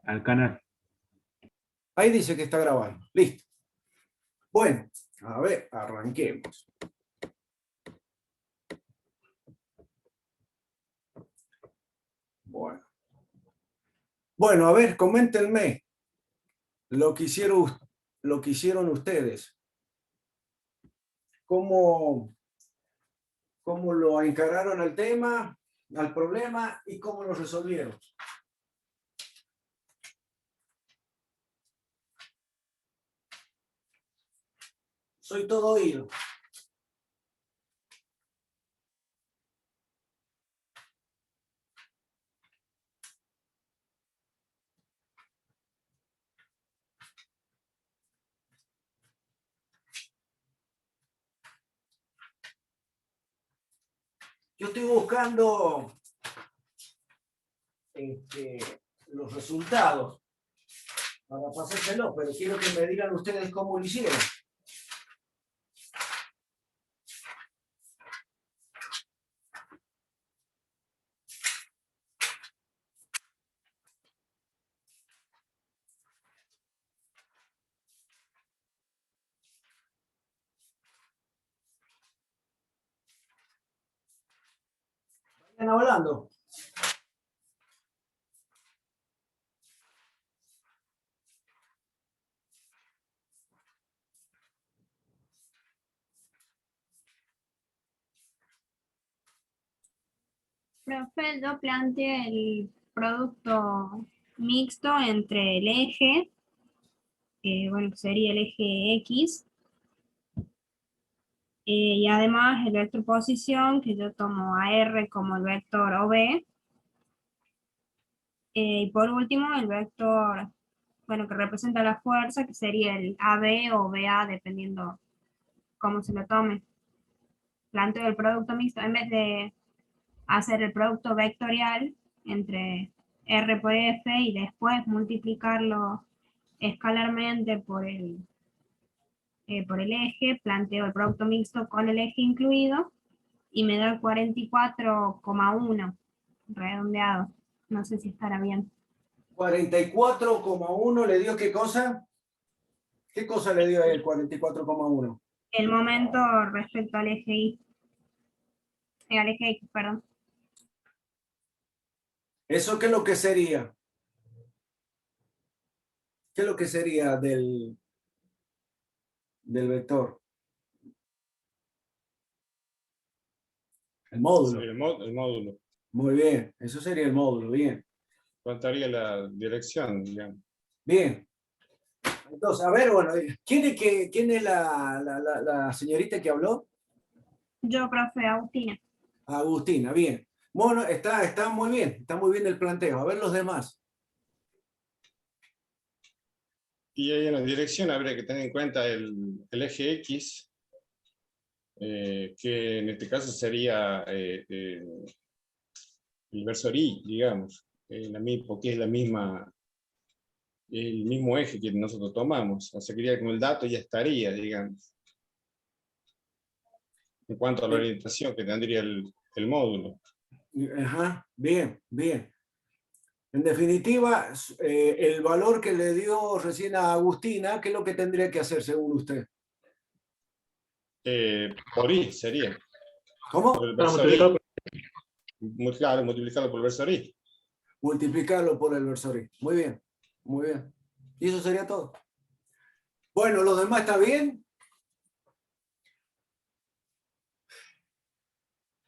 al canal. Ahí dice que está grabando. Listo. Bueno, a ver, arranquemos. Bueno, a ver, coméntenme lo que hicieron ustedes. ¿Cómo lo encararon al tema, al problema y cómo lo resolvieron? Soy todo oído. Yo estoy buscando los resultados para pasárselo, pero quiero que me digan ustedes cómo lo hicieron. Vayan hablando. Profe, yo planteé el producto mixto entre el eje, bueno, que sería el eje X, y además el vector posición, que yo tomo a R como el vector OB, y por último el vector, bueno, que representa la fuerza, que sería el AB o BA, dependiendo cómo se lo tome. Planteo el producto mixto, en vez de hacer el producto vectorial entre R por F y después multiplicarlo escalarmente por el eje, planteo el producto mixto con el eje incluido y me da 44,1 redondeado. No sé si estará bien. 44,1 le dio ¿qué cosa? ¿Qué cosa le dio el 44,1? El momento respecto al eje Y. Al eje X, perdón. ¿Eso qué es lo que sería? ¿Qué es lo que sería del vector? El módulo. Sí, el módulo. Muy bien, eso sería el módulo, bien. Contaría la dirección, digamos. Bien. Entonces, a ver, bueno, ¿quién es la señorita que habló? Yo, profe, Agustina. Agustina, bien. Bueno, está muy bien el planteo. A ver los demás. Y ahí en la dirección habría que tener en cuenta el eje X, que en este caso sería el versor Y, digamos, porque es el mismo eje que nosotros tomamos. O sea, quería como el dato ya estaría, digamos, en cuanto a la orientación que tendría el módulo. Ajá, bien, bien. En definitiva, el valor que le dio recién a Agustina, ¿qué es lo que tendría que hacer según usted? Por Y sería. ¿Cómo? Por el versor Y. Claro, multiplicarlo por el versor Y. Multiplicarlo por el versor Y. Muy bien, muy bien. Y eso sería todo. Bueno, ¿los demás está bien?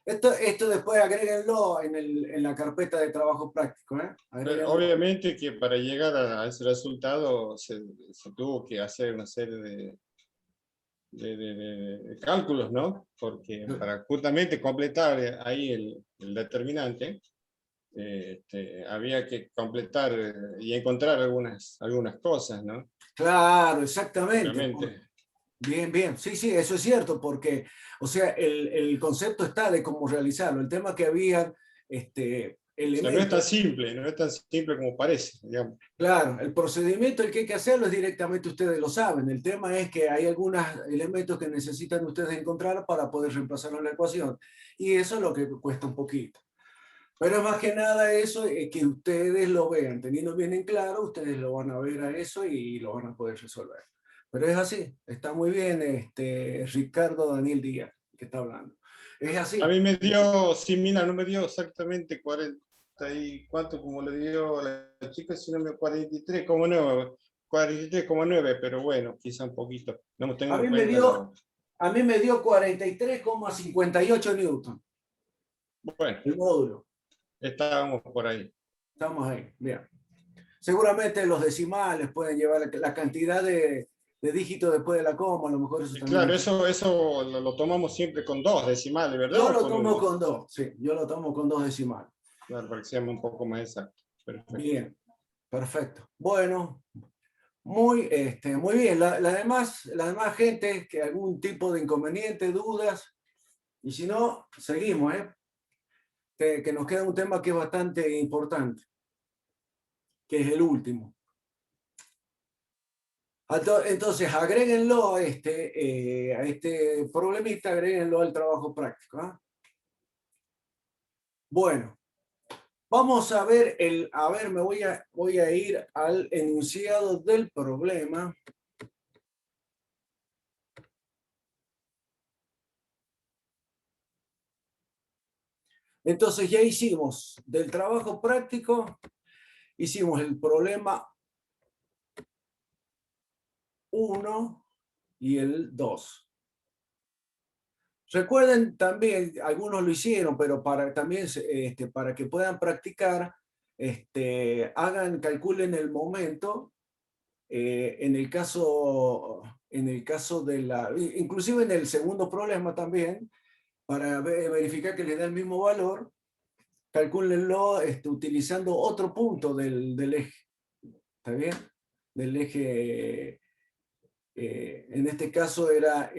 Esto después agréguenlo en la carpeta de trabajo práctico. Agréguenlo. Obviamente que para llegar a ese resultado se tuvo que hacer una serie de cálculos, ¿no? Porque para justamente completar ahí el determinante, había que completar y encontrar algunas cosas, ¿no? Claro, exactamente. Obviamente. Bien, bien. Sí, sí, eso es cierto, porque, o sea, el concepto está de cómo realizarlo. El tema que había O sea, no es tan simple, no es tan simple como parece, digamos. Claro, el procedimiento el que hay que hacerlo es directamente, ustedes lo saben. El tema es que hay algunos elementos que necesitan ustedes encontrar para poder reemplazarlo en la ecuación. Y eso es lo que cuesta un poquito. Pero más que nada eso es que ustedes lo vean, teniendo bien en claro, ustedes lo van a ver a eso y lo van a poder resolver. Pero es así, está muy bien Ricardo Daniel Díaz, que está hablando. Es A así. mí me dio similar, no me dio exactamente 40 y cuánto como le dio la chica, sino 43,9, 43,9, pero bueno, quizá un poquito. No A tengo en mí me cuenta dio, a mí me dio 43,58 newton bueno, el módulo. estábamos por ahí. Estamos ahí, bien. Seguramente los decimales pueden llevar la cantidad de dígitos después de la coma, a lo mejor eso también. Claro, eso lo tomamos siempre con 2 decimales, ¿verdad? Yo ¿O lo con tomo 1? con 2, sí, yo lo tomo con 2 decimales. Claro, para que sea un poco más exacto. Perfecto. Bien, perfecto. Bueno, muy bien. La demás gente, que algún tipo de inconveniente, dudas, y si no, seguimos, ¿eh? Que nos queda un tema que es bastante importante, que es el último. Entonces, agréguenlo a este problemita, agréguenlo al trabajo práctico. ¿Eh? Bueno, vamos a ver, voy a ir al enunciado del problema. Entonces ya hicimos del trabajo práctico, hicimos el problema 1 y el 2. Recuerden también, algunos lo hicieron, pero también para que puedan practicar, calculen el momento, en el caso inclusive en el segundo problema también, para verificar que les da el mismo valor, calcúlenlo utilizando otro punto del eje, ¿está bien? Del eje, en este caso era,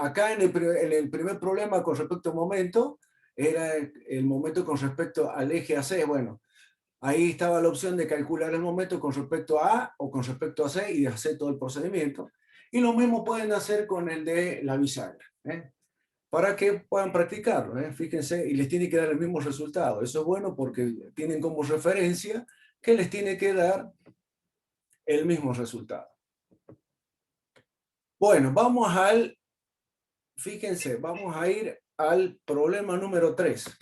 acá en el primer problema con respecto al momento, era el momento con respecto al eje AC. Bueno, ahí estaba la opción de calcular el momento con respecto a A o con respecto a C y de hacer todo el procedimiento. Y lo mismo pueden hacer con el de la bisagra, para que puedan practicarlo. Fíjense, y les tiene que dar el mismo resultado. Eso es bueno porque tienen como referencia que les tiene que dar el mismo resultado. Bueno, vamos a ir al problema número 3.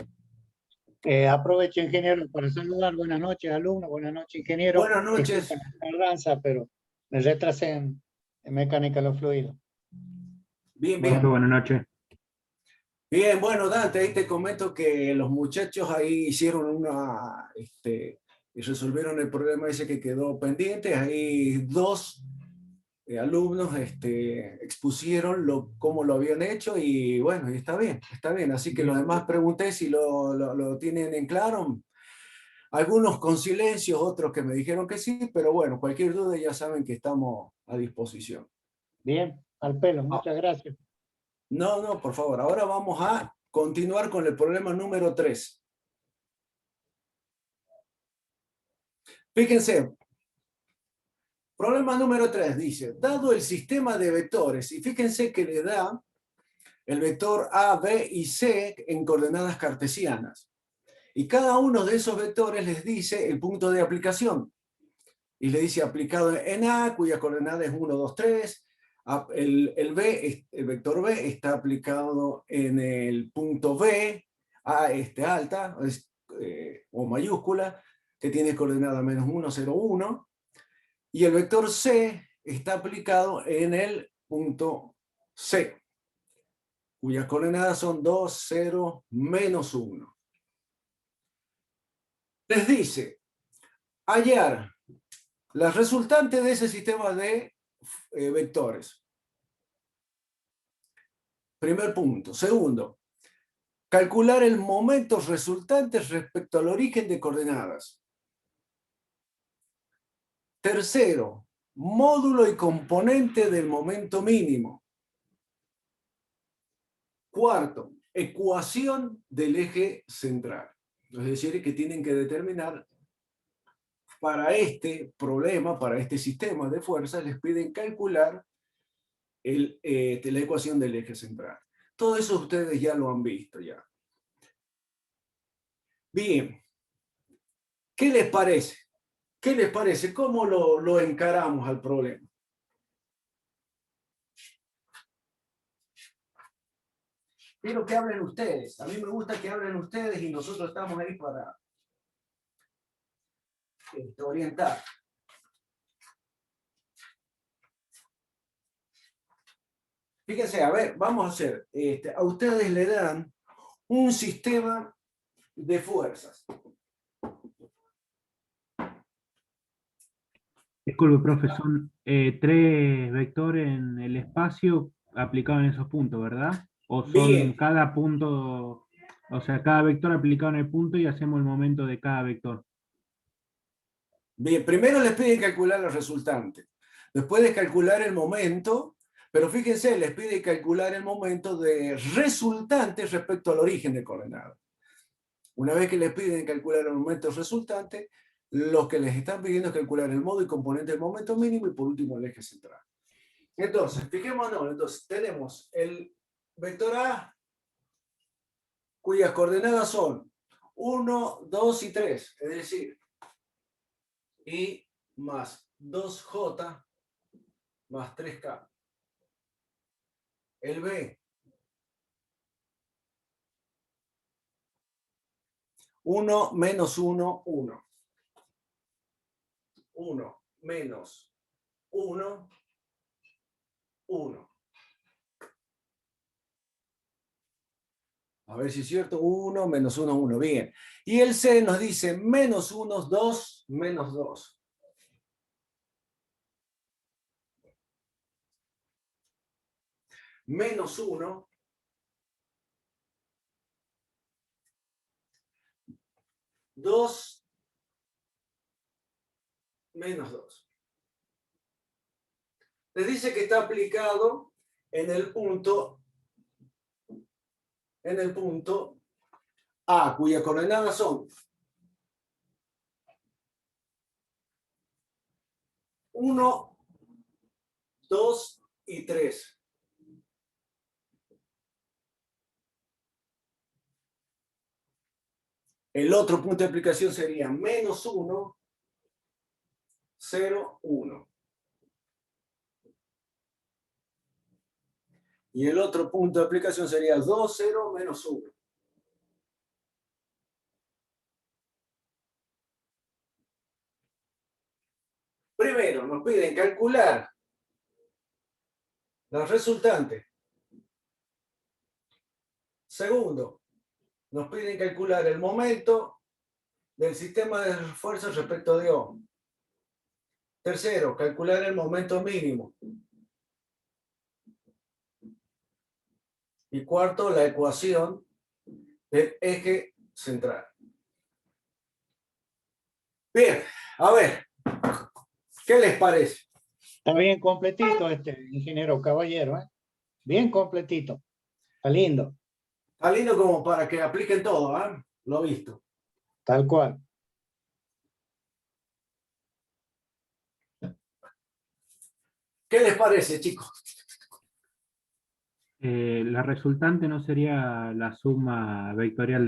Aprovecho, ingeniero, para saludar. Buenas noches, alumnos. Buenas noches, ingeniero. Buenas noches. Disculpen la tardanza, pero me retrasé en mecánica de los fluidos. Bien, bien. Buenas noches. Bien, bueno, Dante, ahí te comento que los muchachos ahí hicieron y resolvieron el problema ese que quedó pendiente. Ahí 2 alumnos expusieron cómo lo habían hecho y bueno, y está bien, está bien. Así que los demás pregunté si lo tienen en claro. Algunos con silencios, otros que me dijeron que sí, pero bueno, cualquier duda ya saben que estamos a disposición. Bien, al pelo, muchas gracias. No, por favor. Ahora vamos a continuar con el problema número 3. Fíjense, problema número 3 dice, dado el sistema de vectores, y fíjense que le da el vector A, B y C en coordenadas cartesianas. Y cada uno de esos vectores les dice el punto de aplicación. Y le dice aplicado en A, cuya coordenada es 1, 2, 3. El vector B está aplicado en el punto B, A alta o mayúscula, que tiene coordenada -1, 0, 1. Y el vector C está aplicado en el punto C, cuyas coordenadas son 2, 0, -1. Les dice hallar las resultantes de ese sistema de vectores. Primer punto. Segundo, calcular el momento resultante respecto al origen de coordenadas. Tercero, módulo y componente del momento mínimo. Cuarto, ecuación del eje central. Es decir, que tienen que determinar para este problema, para este sistema de fuerzas, les piden calcular la ecuación del eje central. Todo eso ustedes ya lo han visto ya. Bien. ¿Qué les parece? ¿Qué les parece? ¿Cómo lo encaramos al problema? Quiero que hablen ustedes. A mí me gusta que hablen ustedes y nosotros estamos ahí para orientar. Fíjense, a ver, vamos a hacer. A ustedes le dan un sistema de fuerzas. Disculpe, profe, son 3 vectores en el espacio aplicados en esos puntos, ¿verdad? O son Bien. cada punto, o sea, cada vector aplicado en el punto y hacemos el momento de cada vector. Bien, primero les piden calcular los resultantes. Después de calcular el momento, pero fíjense, les pide calcular el momento de resultante respecto al origen de coordenada. Una vez que les piden calcular el momento resultante, lo que les están pidiendo es calcular el modo y componente del momento mínimo y por último el eje central. Entonces, fijémonos, entonces tenemos el vector A, cuyas coordenadas son 1, 2 y 3, es decir, I más 2J más 3K. El B, 1 menos 1, 1. 1 menos 1, 1. A ver si es cierto. 1 menos 1, 1. Bien. Y el C nos dice menos 1, 2, menos 2. Menos 1. 2 menos 2. Les dice que está aplicado en el punto A, cuyas coordenadas son 1, 2 y 3. El otro punto de aplicación sería menos 1, 0, 1. Y el otro punto de aplicación sería 2, 0, menos 1. Primero, nos piden calcular los resultantes. Segundo, nos piden calcular el momento del sistema de fuerzas respecto de O. Tercero, calcular el momento mínimo. Y cuarto, la ecuación del eje central. Bien, a ver, ¿qué les parece? Está bien completito este ingeniero Caballero, ¿eh? Bien completito. Está lindo, Está lindo como para que apliquen todo, ¿eh? Lo visto. tal cual. ¿Qué les parece, chicos? La resultante no sería la suma vectorial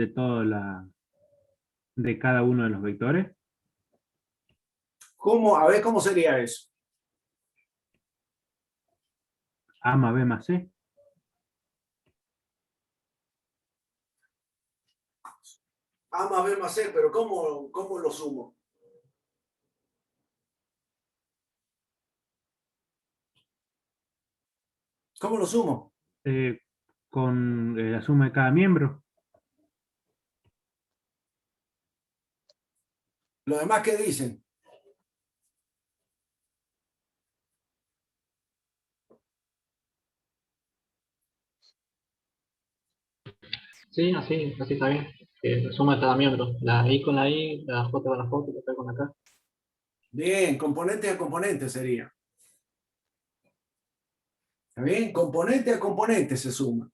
de cada uno de los vectores. ¿Cómo? A ver, ¿cómo sería eso? A más B más C. A más B más C, pero ¿cómo lo sumo? ¿Cómo lo sumo? Con la suma de cada miembro. ¿Los demás qué dicen? Sí, así está bien. La suma de cada miembro. La I con la I, la J con la J, la K con la K. Bien, componente a componente sería. ¿Está bien? Componente a componente se suma.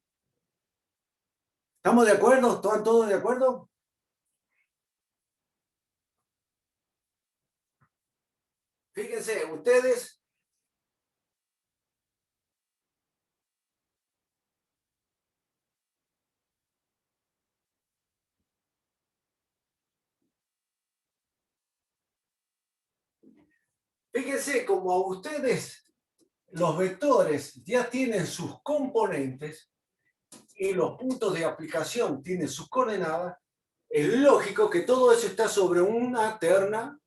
¿Estamos de acuerdo? ¿Están todos de acuerdo? Fíjense, ustedes fíjense, como a ustedes los vectores ya tienen sus componentes y los puntos de aplicación tienen sus coordenadas, es lógico que todo eso está sobre una terna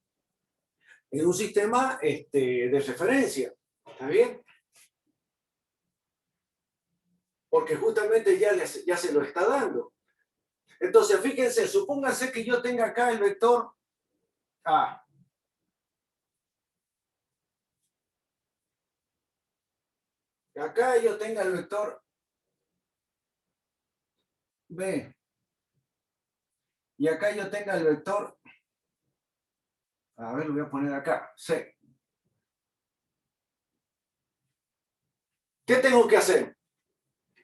en un sistema de referencia. ¿Está bien? Porque justamente ya se lo está dando. Entonces, fíjense, supónganse que yo tenga acá el vector A. Acá yo tenga el vector B. Y acá yo tenga el vector, a ver, lo voy a poner acá, C. ¿Qué tengo que hacer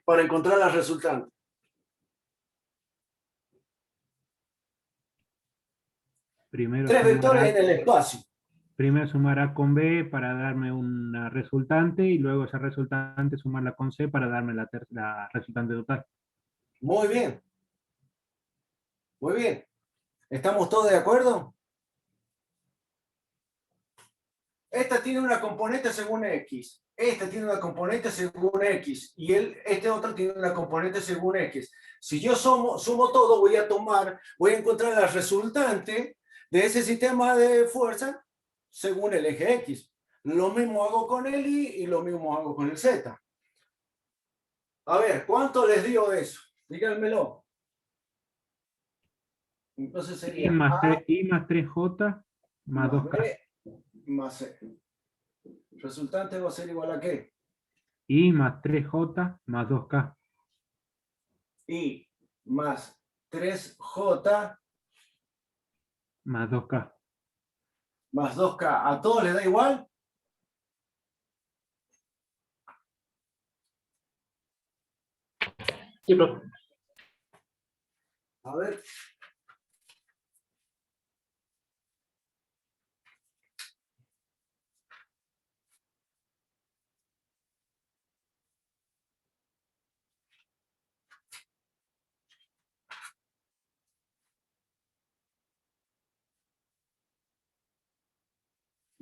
para encontrar la resultante? Primero Tres sumar vectores A- en el espacio. primero sumar A con B para darme una resultante y luego esa resultante sumarla con C para darme la resultante total. Muy bien. Muy bien. ¿Estamos todos de acuerdo? Esta tiene una componente según X. Esta tiene una componente según X. Y este otro tiene una componente según X. Si yo sumo todo, voy a encontrar la resultante de ese sistema de fuerza según el eje X. Lo mismo hago con el Y y lo mismo hago con el Z. A ver, ¿cuánto les dio eso? Díganmelo. Entonces sería I más, A 3J más más 2K. B más C. Resultante va a ser igual a ¿qué? I más 3J más 2K. Y más 3J Más 2K. más 2K. ¿A todos les da igual? Sí, profe. A ver.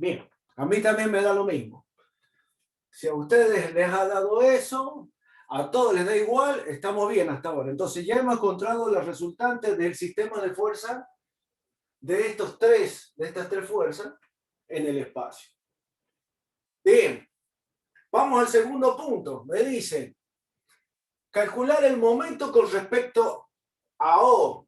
Bien, a mí también me da lo mismo. Si a ustedes les ha dado eso, a todos les da igual, estamos bien hasta ahora. Entonces ya hemos encontrado las resultantes del sistema de fuerza de estas tres fuerzas en el espacio. Bien, vamos al segundo punto. Me dicen, calcular el momento con respecto a O.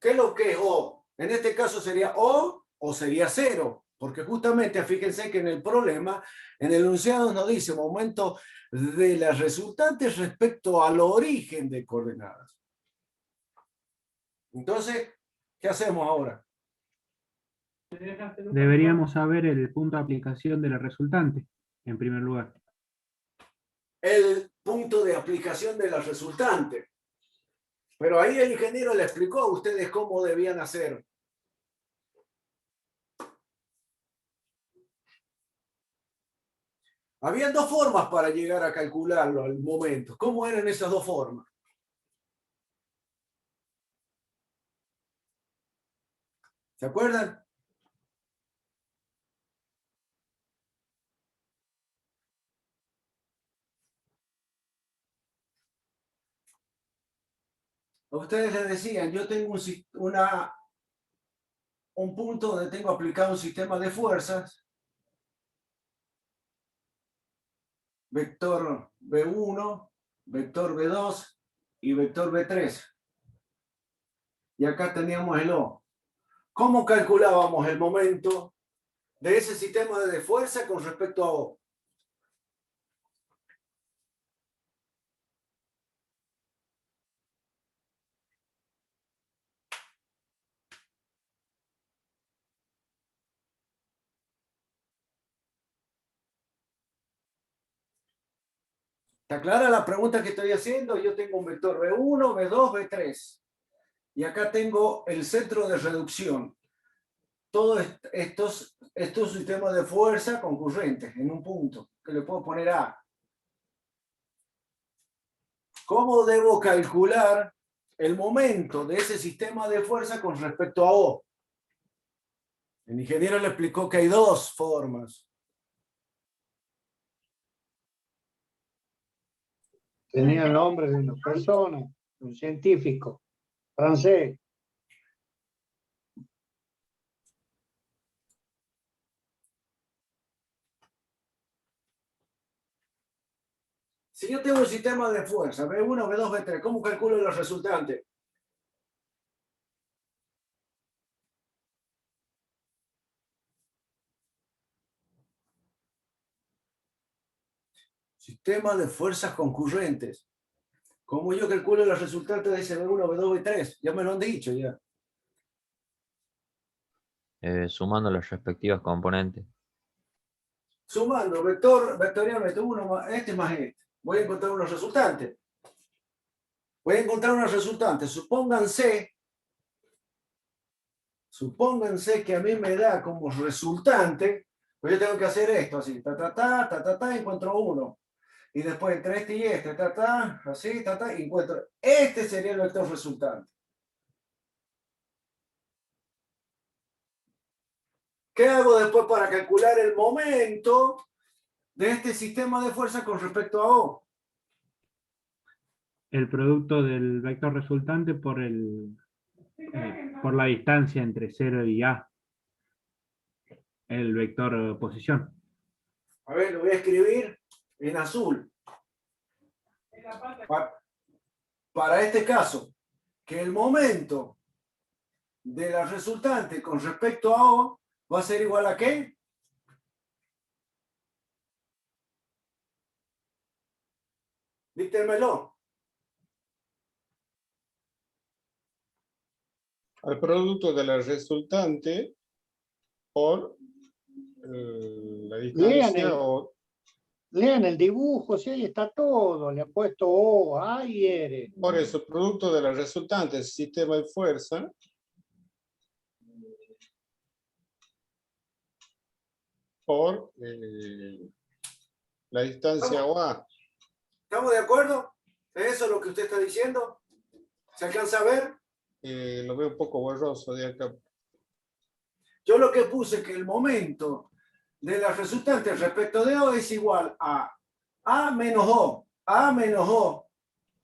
¿Qué es lo que es O? En este caso sería O sería 0. Porque justamente, fíjense que en el problema, en el enunciado nos dice momento de las resultantes respecto al origen de coordenadas. Entonces, ¿qué hacemos ahora? Deberíamos saber el punto de aplicación de la resultante, en primer lugar. El punto de aplicación de la resultante. Pero ahí el ingeniero le explicó a ustedes cómo debían hacer. Habían dos formas para llegar a calcularlo al momento. ¿Cómo eran esas dos formas? ¿Se acuerdan? A ustedes les decían, yo tengo un punto donde tengo aplicado un sistema de fuerzas, vector B1, vector B2 y vector B3. Y acá teníamos el O. ¿Cómo calculábamos el momento de ese sistema de fuerza con respecto a O? ¿Está clara la pregunta que estoy haciendo? Yo tengo un vector B1, B2, B3. Y acá tengo el centro de reducción. Todos estos sistemas de fuerza concurrentes en un punto, que le puedo poner A. ¿Cómo debo calcular el momento de ese sistema de fuerza con respecto a O? El ingeniero le explicó que hay dos formas. Tenía el nombre de una persona, un científico francés. Si yo tengo un sistema de fuerza, V1, V2, V3, ¿cómo calculo los resultantes? Sistema de fuerzas concurrentes. ¿Cómo yo calculo los resultantes de ese V1, V2, V3? Ya me lo han dicho ya. Sumando las respectivas componentes. Sumando vectorialmente uno más este más este. Voy a encontrar unos resultantes. Voy a encontrar unos resultantes. Supónganse que a mí me da como resultante, pues yo tengo que hacer esto así, encuentro uno. Y después entre este y este, así, encuentro. Este sería el vector resultante. ¿Qué hago después para calcular el momento de este sistema de fuerza con respecto a O? El producto del vector resultante por la distancia entre 0 y A. El vector posición. A ver, lo voy a escribir en azul. Para este caso, que el momento de la resultante con respecto a O va a ser igual a ¿qué? Díctemelo. Al producto de la resultante por la distancia o... Lean el dibujo, si ahí está todo, le han puesto O, A y R. Por eso, producto de la resultante del sistema de fuerza por la distancia OA. ¿Estamos de acuerdo? ¿Es eso lo que usted está diciendo? ¿Se alcanza a ver? Lo veo un poco borroso de acá. Yo lo que puse es que el momento de la resultante respecto de O es igual a A menos O. A menos O.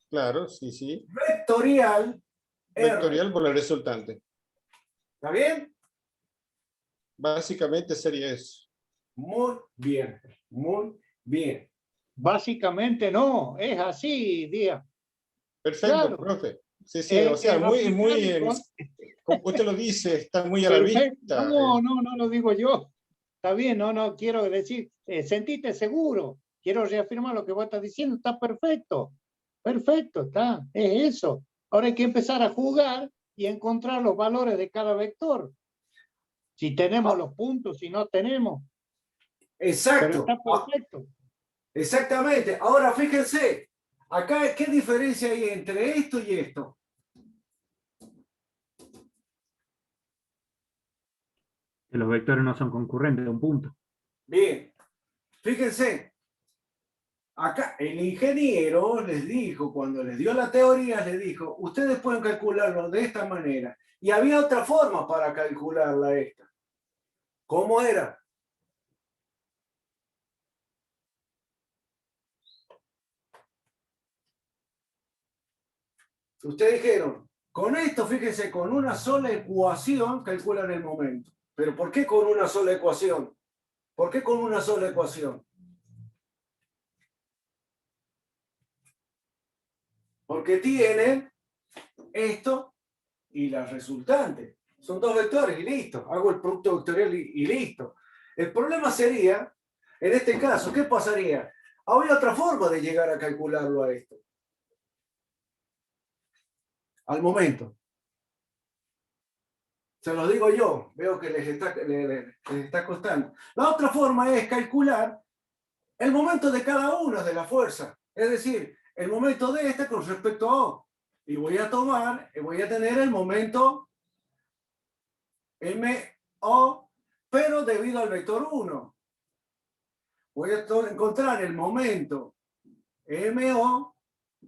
Claro, sí, sí. Vectorial. Vectorial por la resultante. ¿Está bien? Básicamente sería eso. Muy bien. Muy bien. Básicamente no, es así, Díaz. Perfecto, Claro. profe. Sí, sí, o sea, como usted lo dice, está muy a la Perfecto. vista. No lo digo yo. Está bien, no quiero decir, sentite seguro. Quiero reafirmar lo que vos estás diciendo, está perfecto. Perfecto, está, es eso. Ahora hay que empezar a jugar y encontrar los valores de cada vector. Si tenemos los puntos, si no tenemos. Exacto. Pero está perfecto. Exactamente. Ahora fíjense, acá, ¿qué diferencia hay entre esto y esto? Que los vectores no son concurrentes de un punto. Bien. Fíjense, acá el ingeniero les dijo, cuando les dio la teoría, les dijo, ustedes pueden calcularlo de esta manera. Y había otra forma para calcularla esta. ¿Cómo era? Ustedes dijeron, con esto, fíjense, con una sola ecuación calculan el momento. ¿Pero por qué con una sola ecuación? ¿Por qué con una sola ecuación? Porque tienen esto y la resultante. Son dos vectores y listo. Hago el producto vectorial y listo. El problema sería, en este caso, ¿qué pasaría? Habría otra forma de llegar a calcularlo a esto. Al momento. Se los digo yo, veo que les está costando. La otra forma es calcular el momento de cada una de las fuerzas. Es decir, el momento de esta con respecto a O. Y voy a tener el momento MO, pero debido al vector 1. Voy a encontrar el momento MO,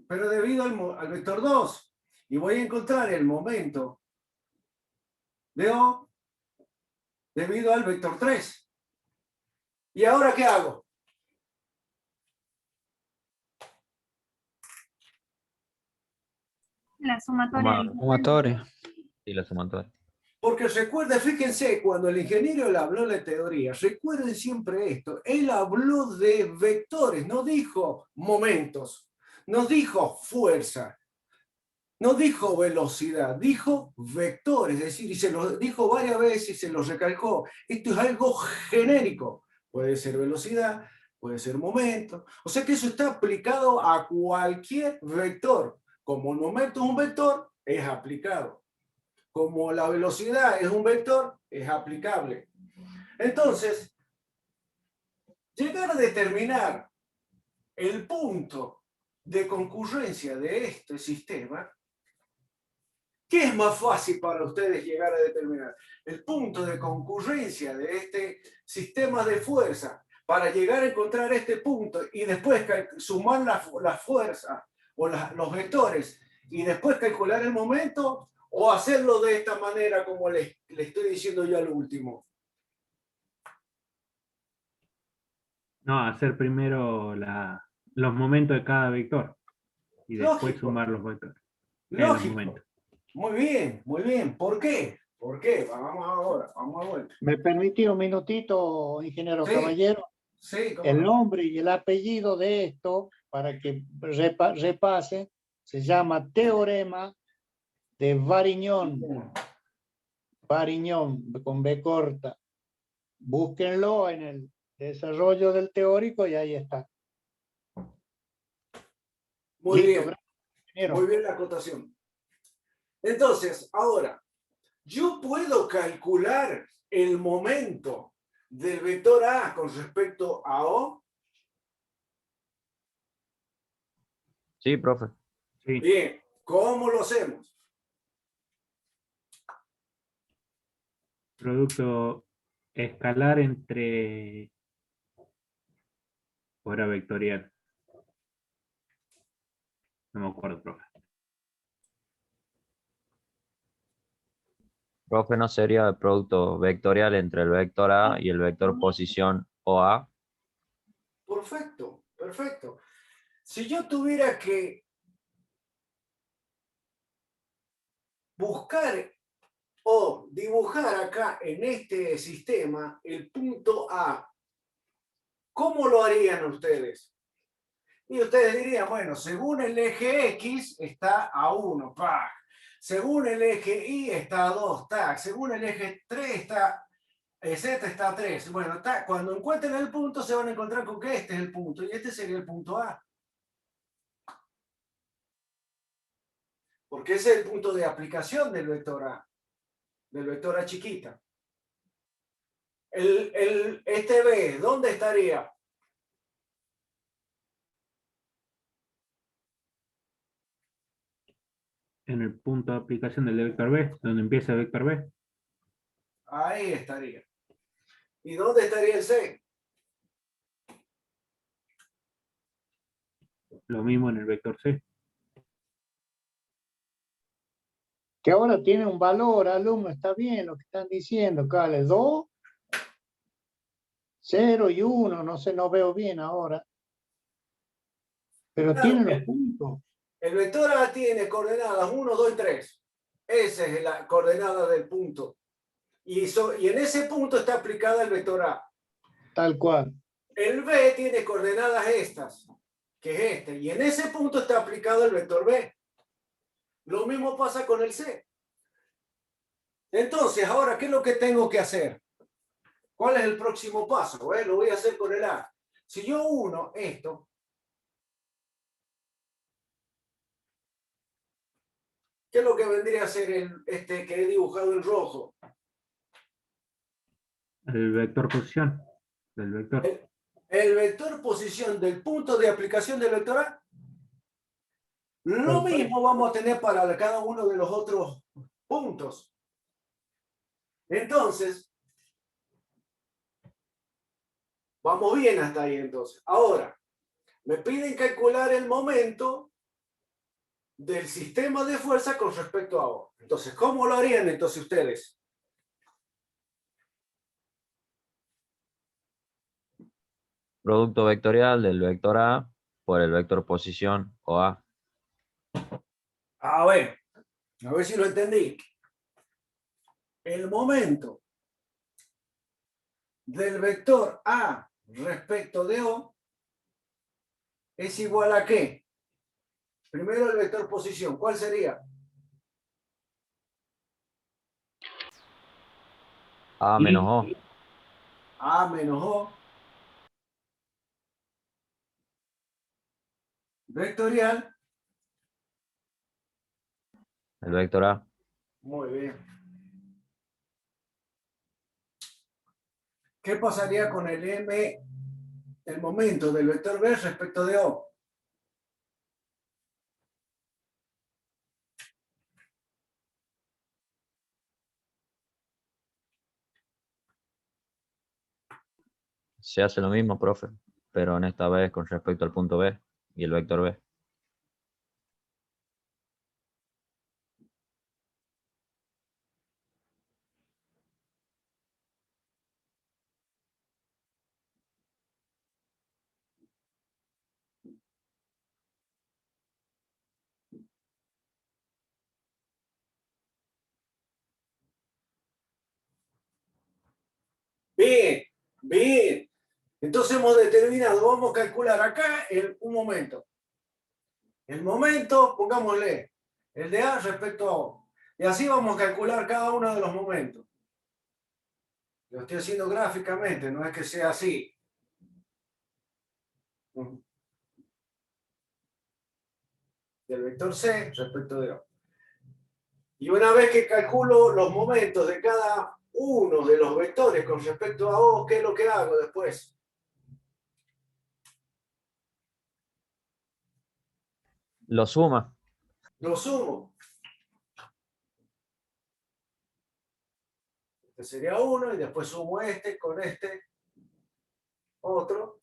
pero debido al vector 2. Y voy a encontrar el momento de O debido al vector 3. ¿Y ahora qué hago? La sumatoria. del- Sumatoria. Sí, la sumatoria. Porque recuerden, fíjense, cuando el ingeniero le habló de la teoría, recuerden siempre esto, él habló de vectores, no dijo momentos, no dijo fuerza, no dijo velocidad, dijo vectores, es decir, y se lo dijo varias veces y se lo recalcó. Esto es algo genérico, puede ser velocidad, puede ser momento, o sea que eso está aplicado a cualquier vector. Como un momento es un vector, es aplicado. Como la velocidad es un vector, es aplicable. Entonces, llegar a determinar el punto de concurrencia de este sistema, ¿qué es más fácil para ustedes llegar a determinar? El punto de concurrencia de este sistema de fuerza para llegar a encontrar este punto y después sumar la fuerza o los vectores y después calcular el momento, o hacerlo de esta manera como le estoy diciendo yo al último. No, hacer primero los momentos de cada vector y después Lógico. sumar los vectores. Los Lógico. momentos. Muy bien, muy bien. ¿Por qué? ¿Por qué? Vamos ahora, vamos a vuelta. ¿Me permití un minutito, ingeniero Sí. Caballero? Sí, ¿cómo El no? nombre y el apellido de esto, para que repase, se llama Teorema de Varignon. Varignon, con B corta. Búsquenlo en el desarrollo del teórico y ahí está. Muy Listo, bien. gracias, ingeniero. Muy bien la acotación. Entonces, ahora, yo puedo calcular el momento del vector A con respecto a O. Sí, profe. Sí. Bien, ¿cómo lo hacemos? Producto escalar entre hora vectorial. No me acuerdo, profe. Profe, ¿no sería el producto vectorial entre el vector A y el vector posición OA? Perfecto, perfecto. Si yo tuviera que buscar o dibujar acá en este sistema el punto A, ¿cómo lo harían ustedes? Y ustedes dirían, bueno, según el eje X está a 1, ¡pac! Según el eje Y está a 2, ¡tac! Según el eje 3 está, Z está a 3. Bueno, ¡tac! Cuando encuentren el punto se van a encontrar con que este es el punto y este sería el punto A. Porque ese es el punto de aplicación del vector A, del vector A chiquita. Este B, ¿dónde estaría? En el punto de aplicación del vector B, donde empieza el vector B. Ahí estaría. ¿Y dónde estaría el C? Lo mismo en el vector C. Que ahora tiene un valor, alumno, está bien lo que están diciendo, Cale, 2, 0 y 1, no sé, no veo bien ahora. Pero Claro, tienen los puntos. el vector A tiene coordenadas 1, 2 y 3. Esa es la coordenada del punto. Y en ese punto está aplicada el vector A. Tal cual. El B tiene coordenadas estas, que es este. Y en ese punto está aplicado el vector B. Lo mismo pasa con el C. Entonces, ahora, ¿qué es lo que tengo que hacer? ¿Cuál es el próximo paso? Bueno, lo voy a hacer con el A. Si yo uno esto, ¿qué es lo que vendría a ser este que he dibujado en rojo? El vector posición del vector. El vector posición del punto de aplicación del vector A. Lo Perfecto. mismo vamos a tener para cada uno de los otros puntos. Entonces, vamos bien hasta ahí entonces. Ahora, me piden calcular el momento del sistema de fuerza con respecto a O. Entonces, ¿cómo lo harían entonces ustedes? Producto vectorial del vector A por el vector posición OA. A ver si lo entendí. El momento del vector A respecto de O es igual a ¿qué? Primero el vector posición. ¿Cuál sería? A menos O. A menos O. Vectorial. El vector A. Muy bien. ¿Qué pasaría con el M, el momento del vector B respecto de O? Se hace lo mismo, profe, pero en esta vez con respecto al punto B y el vector B. Bien, bien. Entonces hemos determinado, vamos a calcular acá un momento. El momento, pongámosle, el de A respecto a O. Y así vamos a calcular cada uno de los momentos. Lo estoy haciendo gráficamente, no es que sea así. Del vector C respecto de O. Y una vez que calculo los momentos de cada uno de los vectores con respecto a O, ¿qué es lo que hago después? Lo suma. Lo sumo. Este sería uno y después sumo este con este otro.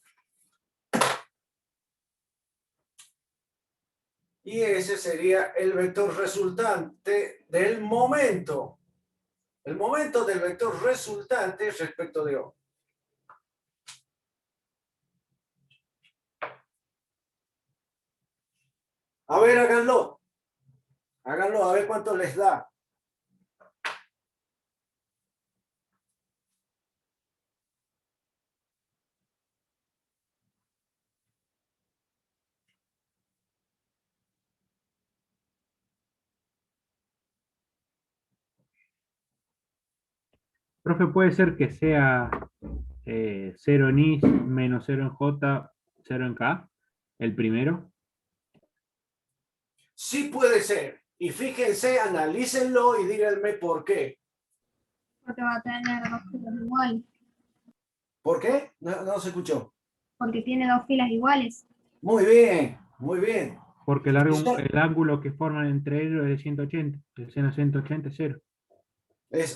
Y ese sería el vector resultante del momento. El momento del vector resultante respecto de O. A ver, háganlo. Háganlo, a ver cuánto les da. Profe, puede ser que sea 0 en I, menos 0 en J, 0 en K, el primero. Sí puede ser. Y fíjense, analícenlo y díganme por qué. Porque va a tener dos filas iguales. ¿Por qué? No se escuchó. Porque tiene dos filas iguales. Muy bien, muy bien. Porque Eso el ángulo que forman entre ellos es de 180. El seno 180 es 0.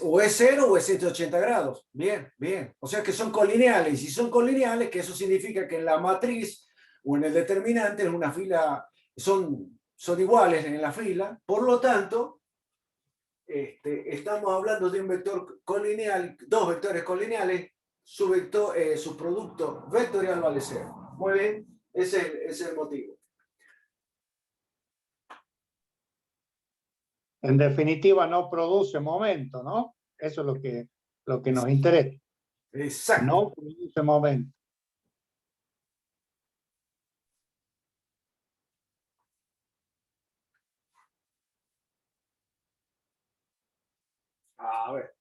o es 0 o es 180 grados. Bien, bien. O sea que son colineales. Y si son colineales, que eso significa que en la matriz o en el determinante, en una fila, son iguales en la fila. Por lo tanto, estamos hablando de un vector colineal, dos vectores colineales, su producto vectorial vale 0. Muy bien, ese es el motivo. En definitiva, no produce momento, ¿no? Eso es lo que nos interesa. Exacto. No produce momento. A ver.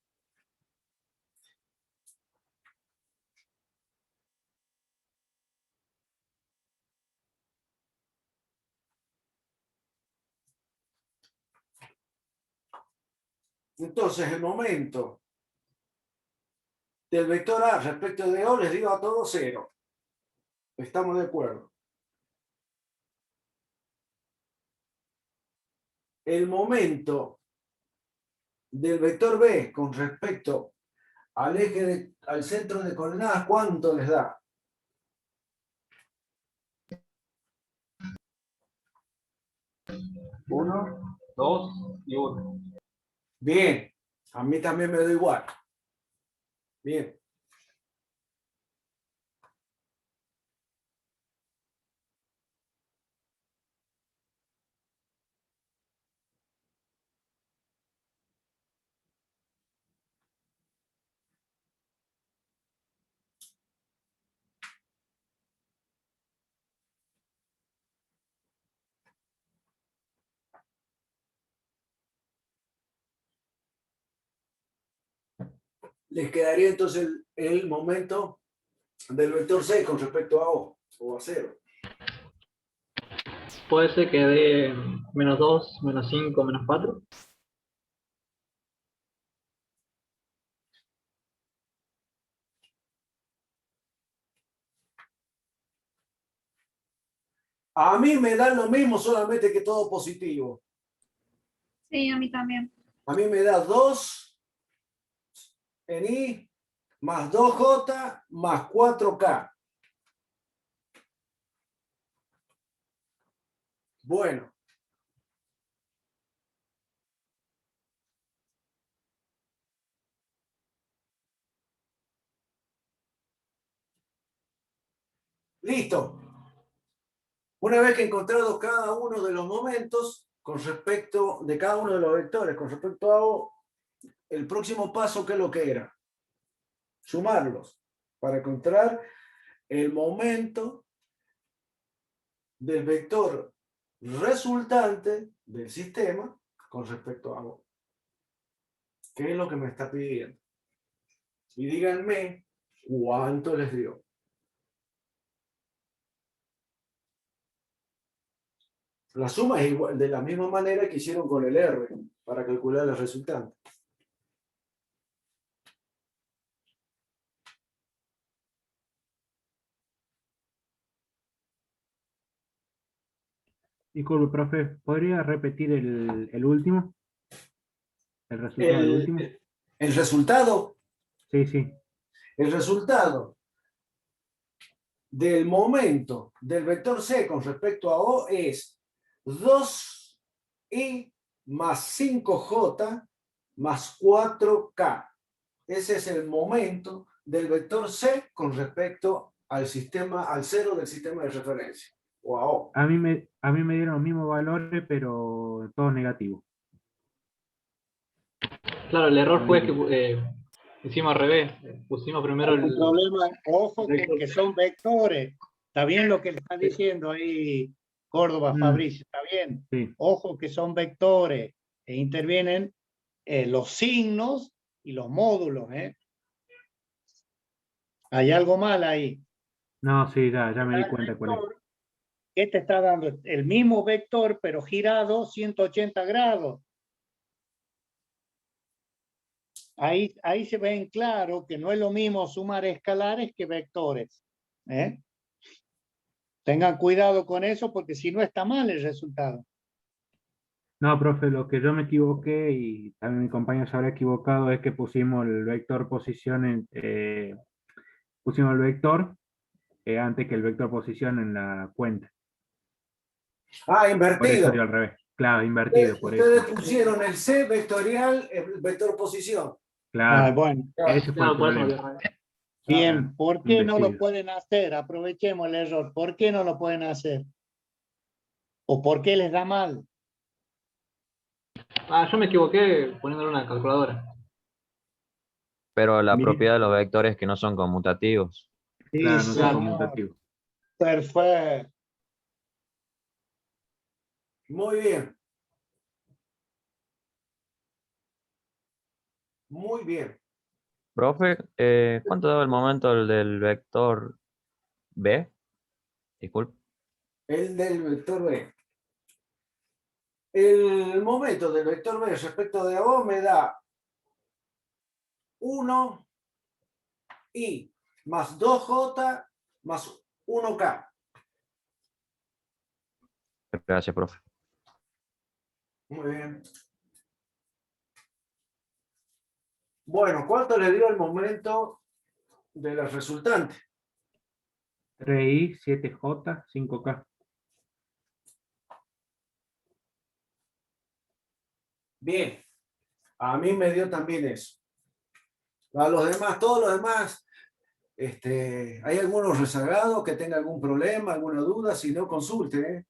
Entonces, el momento del vector A respecto de O les digo a todos 0. Estamos de acuerdo. El momento del vector B con respecto al al centro de coordenadas, ¿cuánto les da? 1, 2 y 1. Bien, a mí también me da igual. Bien. les quedaría entonces el momento del vector C con respecto a O a 0. Puede ser que dé -2, -5, -4. A mí me da lo mismo, solamente que todo positivo. Sí, a mí también. A mí me da 2 en I más 2J más 4K. Bueno. Listo. Una vez que he encontrado cada uno de los momentos con respecto de cada uno de los vectores, con respecto a O, el próximo paso, ¿qué es lo que era? Sumarlos para encontrar el momento del vector resultante del sistema con respecto a O. ¿Qué es lo que me está pidiendo? Y díganme cuánto les dio. La suma es igual, de la misma manera que hicieron con el R para calcular el resultante. Disculpe, profe, ¿podría repetir el último? ¿El resultado del último? El resultado, Sí, sí. el resultado del momento del vector C con respecto a O es 2i más 5j más 4k. Ese es el momento del vector C con respecto al sistema, al cero del sistema de referencia, o a O. A mí me dieron los mismos valores, pero todos negativos. Claro, el error fue Ahí. que hicimos al revés. Pusimos primero El problema, ojo, vector. que son vectores. Está bien lo que le está diciendo ahí Córdoba, Fabricio, está bien. Sí. Ojo que son vectores e intervienen los signos y los módulos. Hay algo mal ahí. No, sí, ya me di cuenta cuál es. ¿Qué te está dando? El mismo vector, pero girado 180 grados. Ahí se ve en claro que no es lo mismo sumar escalares que vectores. Tengan cuidado con eso porque si no está mal el resultado. No, profe, lo que yo me equivoqué y también mi compañero se habrá equivocado es que pusimos el vector posición pusimos el vector antes que el vector posición en la cuenta. Ah, Por eso invertido. dio al revés. Claro, invertido, por eso. Ustedes pusieron el C vectorial, el vector posición. Claro, Bueno. ese fue el Claro, por eso lo problema. vi al revés. Bien, ¿por un qué no lo descuido. pueden hacer? Aprovechemos el error. ¿Por qué no lo pueden hacer? ¿O por qué les da mal? Yo me equivoqué poniéndole una calculadora. Pero la Bien. propiedad de los vectores es que no son conmutativos. Sí, Claro, no son señor. conmutativos. Perfecto. Muy bien. Muy bien. Profe, ¿cuánto daba el momento del vector B? Disculpe. El del vector B. El momento del vector B respecto de O me da 1 I más 2J más 1K. Gracias, profe. Muy bien. Bueno, ¿cuánto le dio el momento de la resultante? 3i, 7j, 5k. Bien. A mí me dio también eso. A los demás, todos los demás, ¿hay algunos rezagados que tengan algún problema, alguna duda? Si no, consulte.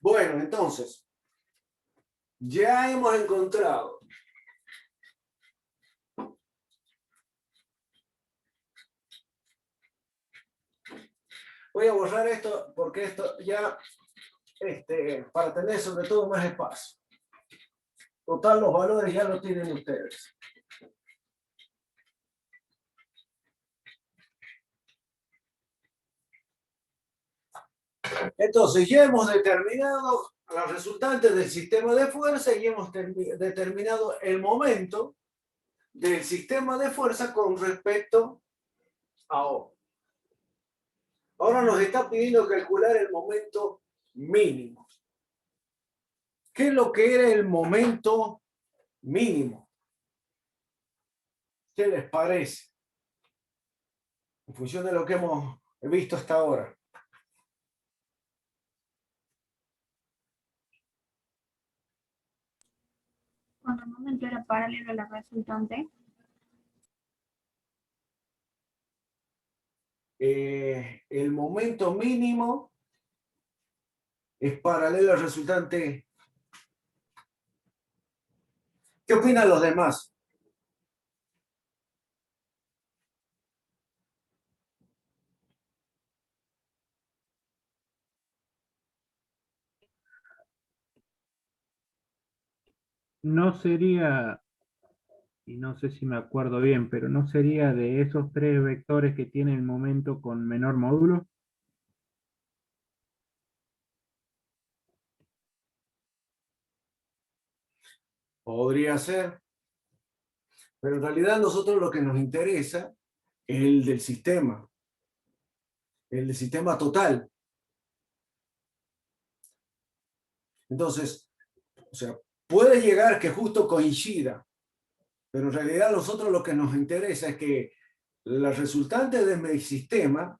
Bueno, entonces, ya hemos encontrado voy a borrar esto porque esto ya para tener sobre todo más espacio. Total, los valores ya los tienen ustedes. Entonces, ya hemos determinado las resultantes del sistema de fuerza y hemos determinado el momento del sistema de fuerza con respecto a O. Ahora nos está pidiendo calcular el momento mínimo. ¿Qué es lo que era el momento mínimo? ¿Qué les parece? En función de lo que hemos visto hasta ahora. Cuando el momento era paralelo a la resultante, El momento mínimo es paralelo al resultante. ¿Qué opinan los demás? No sería, y no sé si me acuerdo bien, pero no sería de esos tres vectores que tiene el momento con menor módulo. Podría ser. Pero en realidad a nosotros lo que nos interesa es el del sistema. El del sistema total. Entonces, o sea, puede llegar que justo coincida, pero en realidad a nosotros lo que nos interesa es que las resultantes de mi sistema,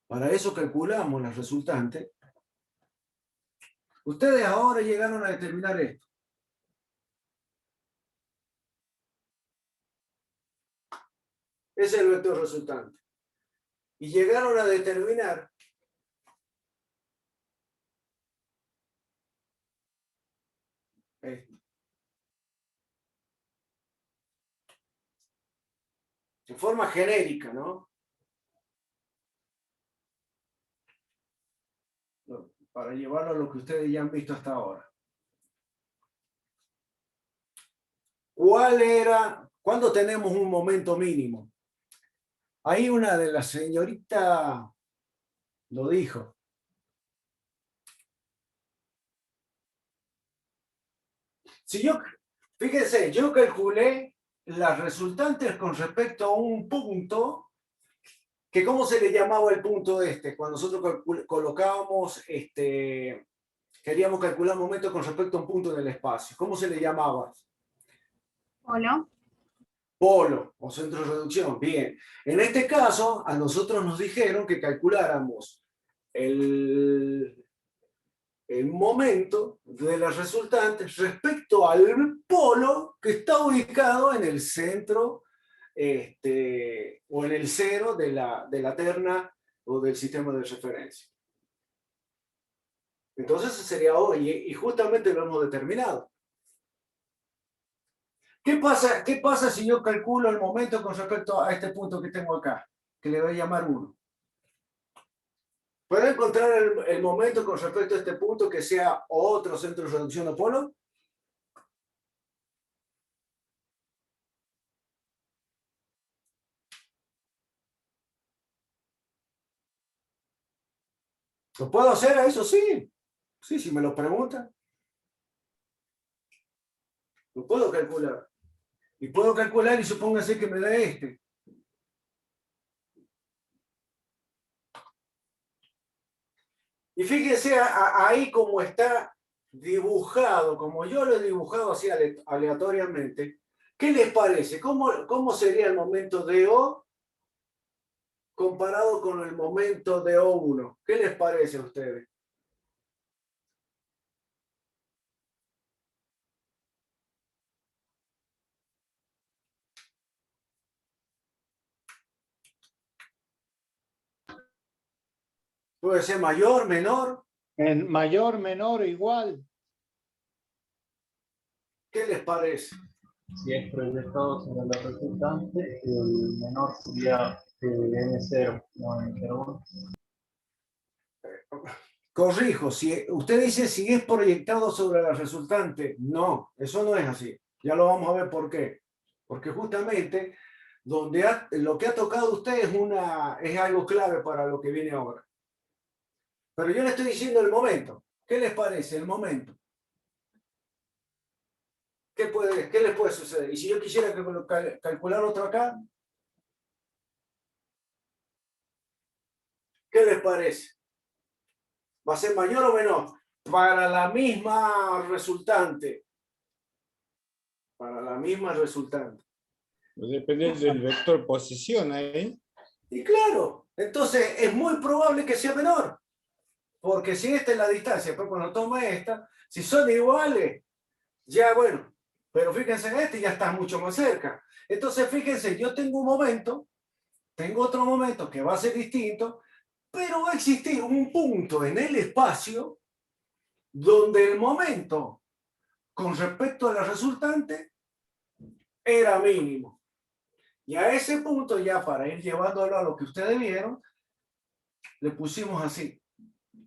para eso calculamos las resultantes, ustedes ahora llegaron a determinar esto. Ese es el vector resultante. Y llegaron a determinar esto. En forma genérica, ¿no? Para llevarlo a lo que ustedes ya han visto hasta ahora. ¿Cuándo tenemos un momento mínimo? Ahí una de las señoritas lo dijo. Fíjense, yo calculé las resultantes con respecto a un punto, que ¿cómo se le llamaba el punto este? Cuando nosotros colocábamos, queríamos calcular momento con respecto a un punto en el espacio. ¿Cómo se le llamaba? polo, Polo o centro de reducción. Bien. En este caso, a nosotros nos dijeron que calculáramos el momento de las resultantes respecto al polo que está ubicado en el centro o en el cero de la terna o del sistema de referencia. Entonces sería hoy, y justamente lo hemos determinado. ¿Qué pasa si yo calculo el momento con respecto a este punto que tengo acá? Que le voy a llamar 1. ¿Puedo encontrar el momento con respecto a este punto que sea otro centro de reducción o polo? ¿Lo puedo hacer a eso? Sí. Sí, si me lo preguntan. Lo puedo calcular. Y puedo calcular y supóngase que me da este. Y fíjense ahí como está dibujado, como yo lo he dibujado así aleatoriamente. ¿Qué les parece? ¿Cómo sería el momento de O comparado con el momento de O1? ¿Qué les parece a ustedes? Puede ser mayor, menor. En mayor, menor, igual. ¿Qué les parece? Si es proyectado sobre la resultante, el menor sería N0, no N01. Corrijo, si usted dice si es proyectado sobre la resultante, no, eso no es así. Ya lo vamos a ver por qué. Porque justamente lo que ha tocado usted es algo clave para lo que viene ahora. Pero yo le estoy diciendo el momento. ¿Qué les parece el momento? ¿Qué les puede suceder? Y si yo quisiera calcular otro acá, ¿qué les parece? ¿Va a ser mayor o menor? Para la misma resultante. Para la misma resultante. Depende del vector posición ahí. Y claro, entonces es muy probable que sea menor. Porque si esta es la distancia, pues cuando toma esta, si son iguales, ya bueno. Pero fíjense en este, ya está mucho más cerca. Entonces fíjense, yo tengo un momento, tengo otro momento que va a ser distinto, pero va a existir un punto en el espacio donde el momento con respecto a la resultante era mínimo. Y a ese punto, ya para ir llevándolo a lo que ustedes vieron, le pusimos así,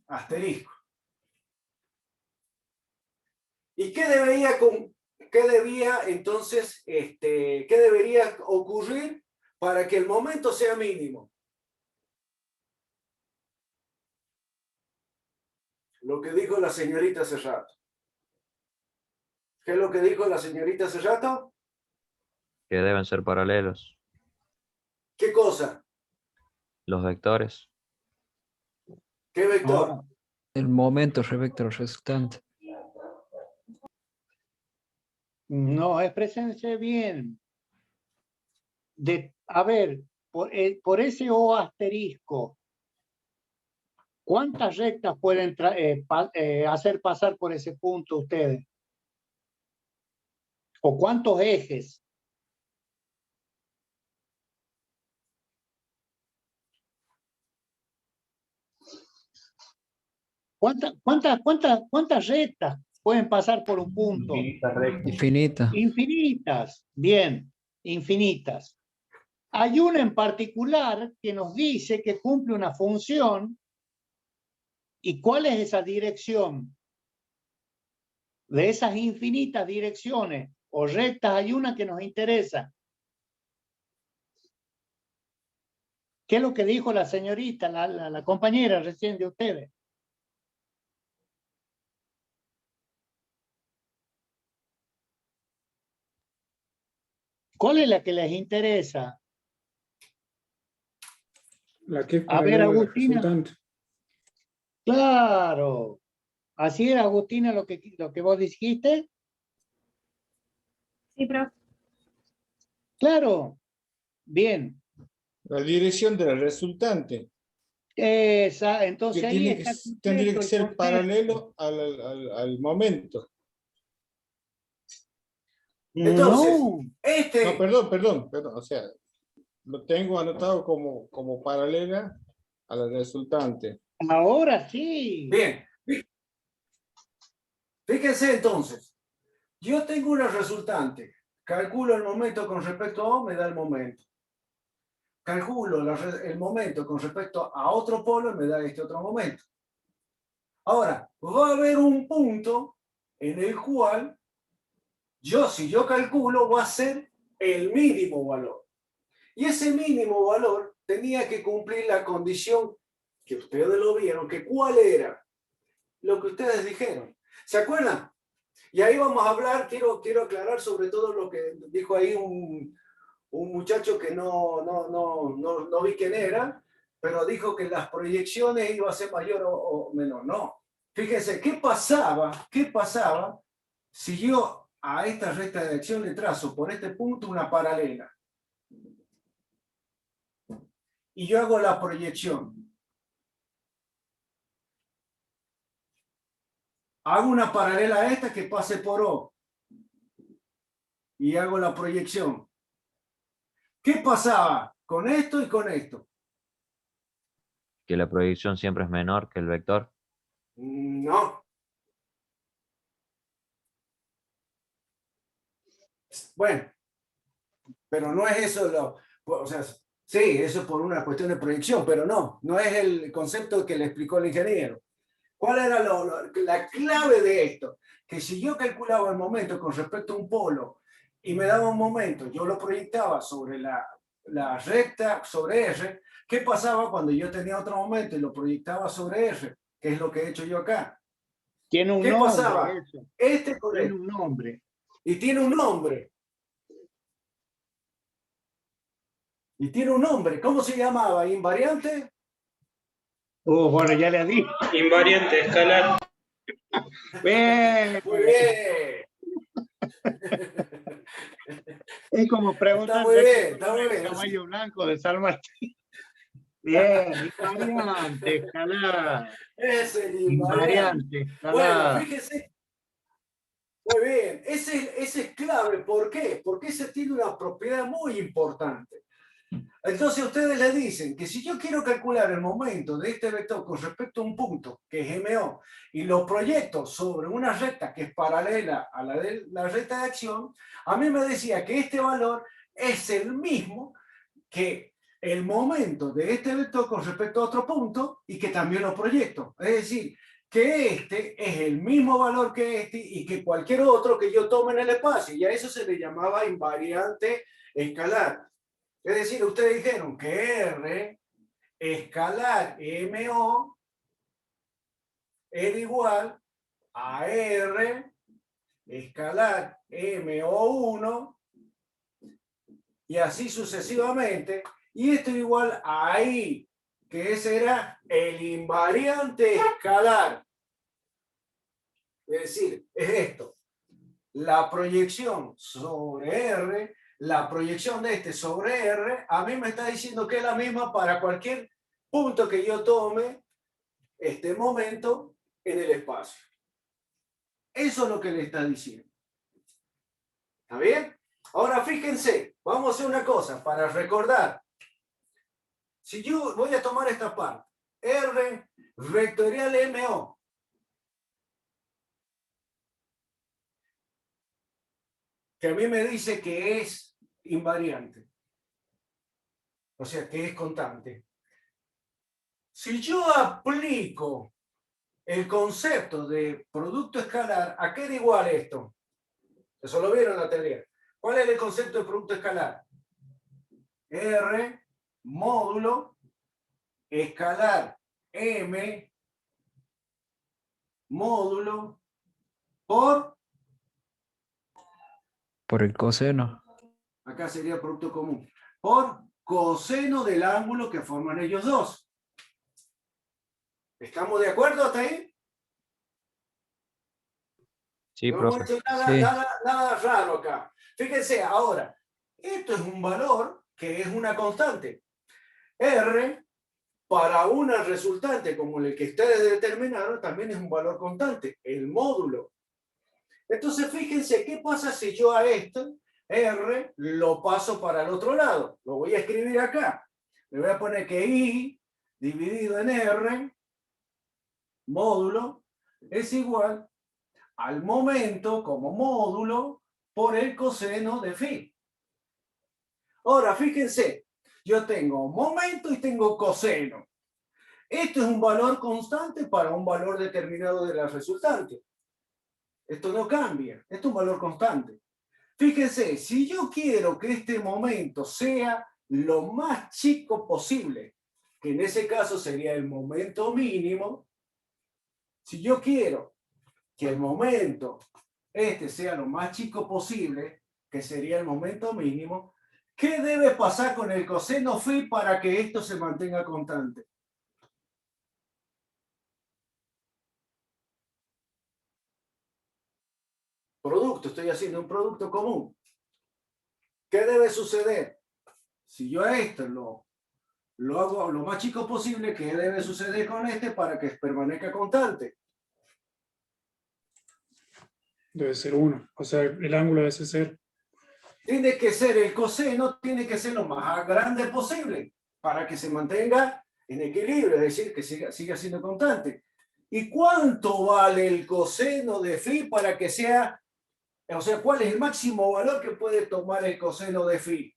asterisco. ¿Y qué debería ocurrir para que el momento sea mínimo? Lo que dijo la señorita hace rato. ¿Qué es lo que dijo la señorita hace rato? Que deben ser paralelos. ¿Qué cosa? Los vectores. ¿Qué vector? Ahora, El momento respecto al resultante. no, exprésense bien. A ver, por ese O asterisco, ¿cuántas rectas pueden hacer pasar por ese punto ustedes? ¿O cuántos ejes? ¿Cuántas rectas pueden pasar por un punto? Infinita. Infinitas. Bien, infinitas. Hay una en particular que nos dice que cumple una función. ¿Y cuál es esa dirección? De esas infinitas direcciones o rectas hay una que nos interesa. ¿Qué es lo que dijo la señorita, la compañera recién de ustedes? ¿Cuál es la que les interesa? La que es A ver, paralela al Agustina. resultante. Claro. ¿Así era, Agustina, lo que vos dijiste? Sí, profe. Claro. Bien. La dirección del resultante. Entonces Que ahí está tendría que completo el ser concepto. paralelo al momento. Entonces, No. No, perdón. O sea, lo tengo anotado como paralela a la resultante. Ahora sí. bien. Fíjense entonces, yo tengo una resultante. Calculo el momento con respecto a O, me da el momento. Calculo el momento con respecto a otro polo y me da este otro momento. Ahora, va a haber un punto en el cual si yo calculo, va a ser el mínimo valor. Y ese mínimo valor tenía que cumplir la condición que ustedes lo vieron, que ¿cuál era? Lo que ustedes dijeron. ¿Se acuerdan? Y ahí vamos a hablar, quiero aclarar sobre todo lo que dijo ahí un muchacho que no vi quién era, pero dijo que las proyecciones iba a ser mayor o menor. No. Fíjense, ¿qué pasaba si yo a esta recta de acción le trazo por este punto una paralela? Y yo hago la proyección. Hago una paralela a esta que pase por O. Y hago la proyección. ¿Qué pasaba con esto y con esto? Que la proyección siempre es menor que el vector. No. Bueno, pero no es eso o sea, sí, eso es por una cuestión de proyección, pero no es el concepto que le explicó el ingeniero. ¿Cuál era la clave de esto? Que si yo calculaba el momento con respecto a un polo y me daba un momento, yo lo proyectaba sobre la recta, sobre R, ¿qué pasaba cuando yo tenía otro momento y lo proyectaba sobre R? ¿Qué es lo que he hecho yo acá? Tiene un ¿Qué nombre pasaba? eso. Este con Tiene este. un nombre. Y tiene un nombre. Y tiene un nombre. ¿Cómo se llamaba? ¿Invariante? Bueno, ya le di. Invariante escalar. Bien. Muy bien. Es como preguntar Está muy de qué bien, está color muy es el bien. caballo blanco de San Martín. Bien, invariante, escalar. Es el invariante. Invariante, Bueno, escalar. fíjese. Muy bien. Ese es clave. ¿Por qué? Porque ese tiene una propiedad muy importante. Entonces ustedes le dicen que si yo quiero calcular el momento de este vector con respecto a un punto, que es MO, y lo proyecto sobre una recta que es paralela a la de la recta de acción, a mí me decía que este valor es el mismo que el momento de este vector con respecto a otro punto y que también lo proyecto. Es decir, que este es el mismo valor que este y que cualquier otro que yo tome en el espacio. Y a eso se le llamaba invariante escalar. Es decir, ustedes dijeron que R escalar MO era igual a R escalar MO1 y así sucesivamente. Y esto es igual a I, que ese era el invariante escalar. Es decir, es esto. La proyección sobre R, la proyección de este sobre R, a mí me está diciendo que es la misma para cualquier punto que yo tome este momento en el espacio. Eso es lo que le está diciendo. ¿Está bien? Ahora fíjense, vamos a hacer una cosa para recordar. Si yo voy a tomar esta parte, R vectorial MO, que a mí me dice que es invariante, o sea, que es constante. Si yo aplico el concepto de producto escalar, ¿a qué era igual esto? Eso lo vieron en la teoría. ¿Cuál es el concepto de producto escalar? R módulo escalar M módulo por Por el coseno. acá sería producto común, por coseno del ángulo que forman ellos dos. ¿Estamos de acuerdo hasta ahí? Sí, No hemos profe. hecho Sí. nada raro acá. Fíjense, ahora, esto es un valor que es una constante. R, para una resultante como el que ustedes determinaron, también es un valor constante, el módulo. Entonces, fíjense, ¿qué pasa si yo a esto, R, lo paso para el otro lado? Lo voy a escribir acá. Le voy a poner que I dividido en R, módulo, es igual al momento como módulo por el coseno de phi. Ahora, fíjense, yo tengo momento y tengo coseno. Esto es un valor constante para un valor determinado de la resultante. Esto no cambia, esto es un valor constante. Fíjense, si yo quiero que este momento sea lo más chico posible, que en ese caso sería el momento mínimo, si yo quiero que el momento este sea lo más chico posible, que sería el momento mínimo, ¿qué debe pasar con el coseno phi para que esto se mantenga constante? Producto, estoy haciendo un producto común. ¿Qué debe suceder? Si yo a esto lo hago lo más chico posible, ¿qué debe suceder con este para que permanezca constante? Debe ser 1. O sea, el ángulo debe ser 0. Tiene que ser el coseno, tiene que ser lo más grande posible para que se mantenga en equilibrio, es decir, que siga siendo constante. ¿Y cuánto vale el coseno de phi para que sea, o sea, cuál es el máximo valor que puede tomar el coseno de phi?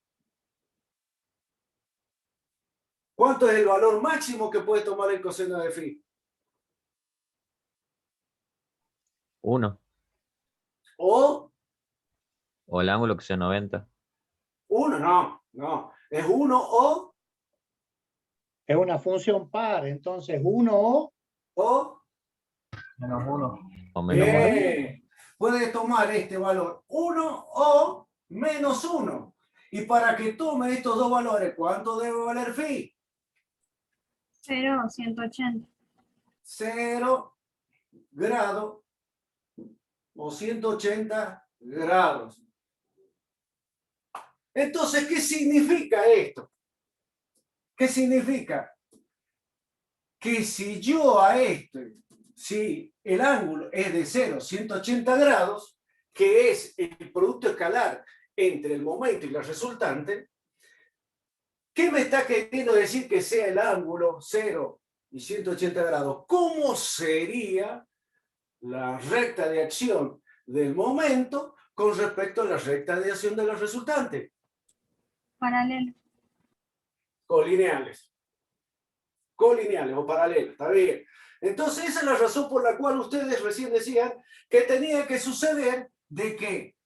¿Cuánto es el valor máximo que puede tomar el coseno de phi? 1. O O el ángulo que sea 90. 1, no. Es 1 o Es una función par, entonces 1 o. Menos 1. O menos 1. Bien. Puede tomar este valor 1 o menos 1. Y para que tome estos dos valores, ¿cuánto debe valer phi? 0 o 180. 0 grados o 180 grados. Entonces, ¿qué significa esto? ¿Qué significa? Que si yo a si el ángulo es de 0 180 grados, que es el producto escalar entre el momento y la resultante, ¿qué me está queriendo decir que sea el ángulo 0 y 180 grados? ¿Cómo sería la recta de acción del momento con respecto a la recta de acción de la resultante? Paralelo. Colineales. Colineales o paralelos, está bien. Entonces esa es la razón por la cual ustedes recién decían que tenía que suceder de que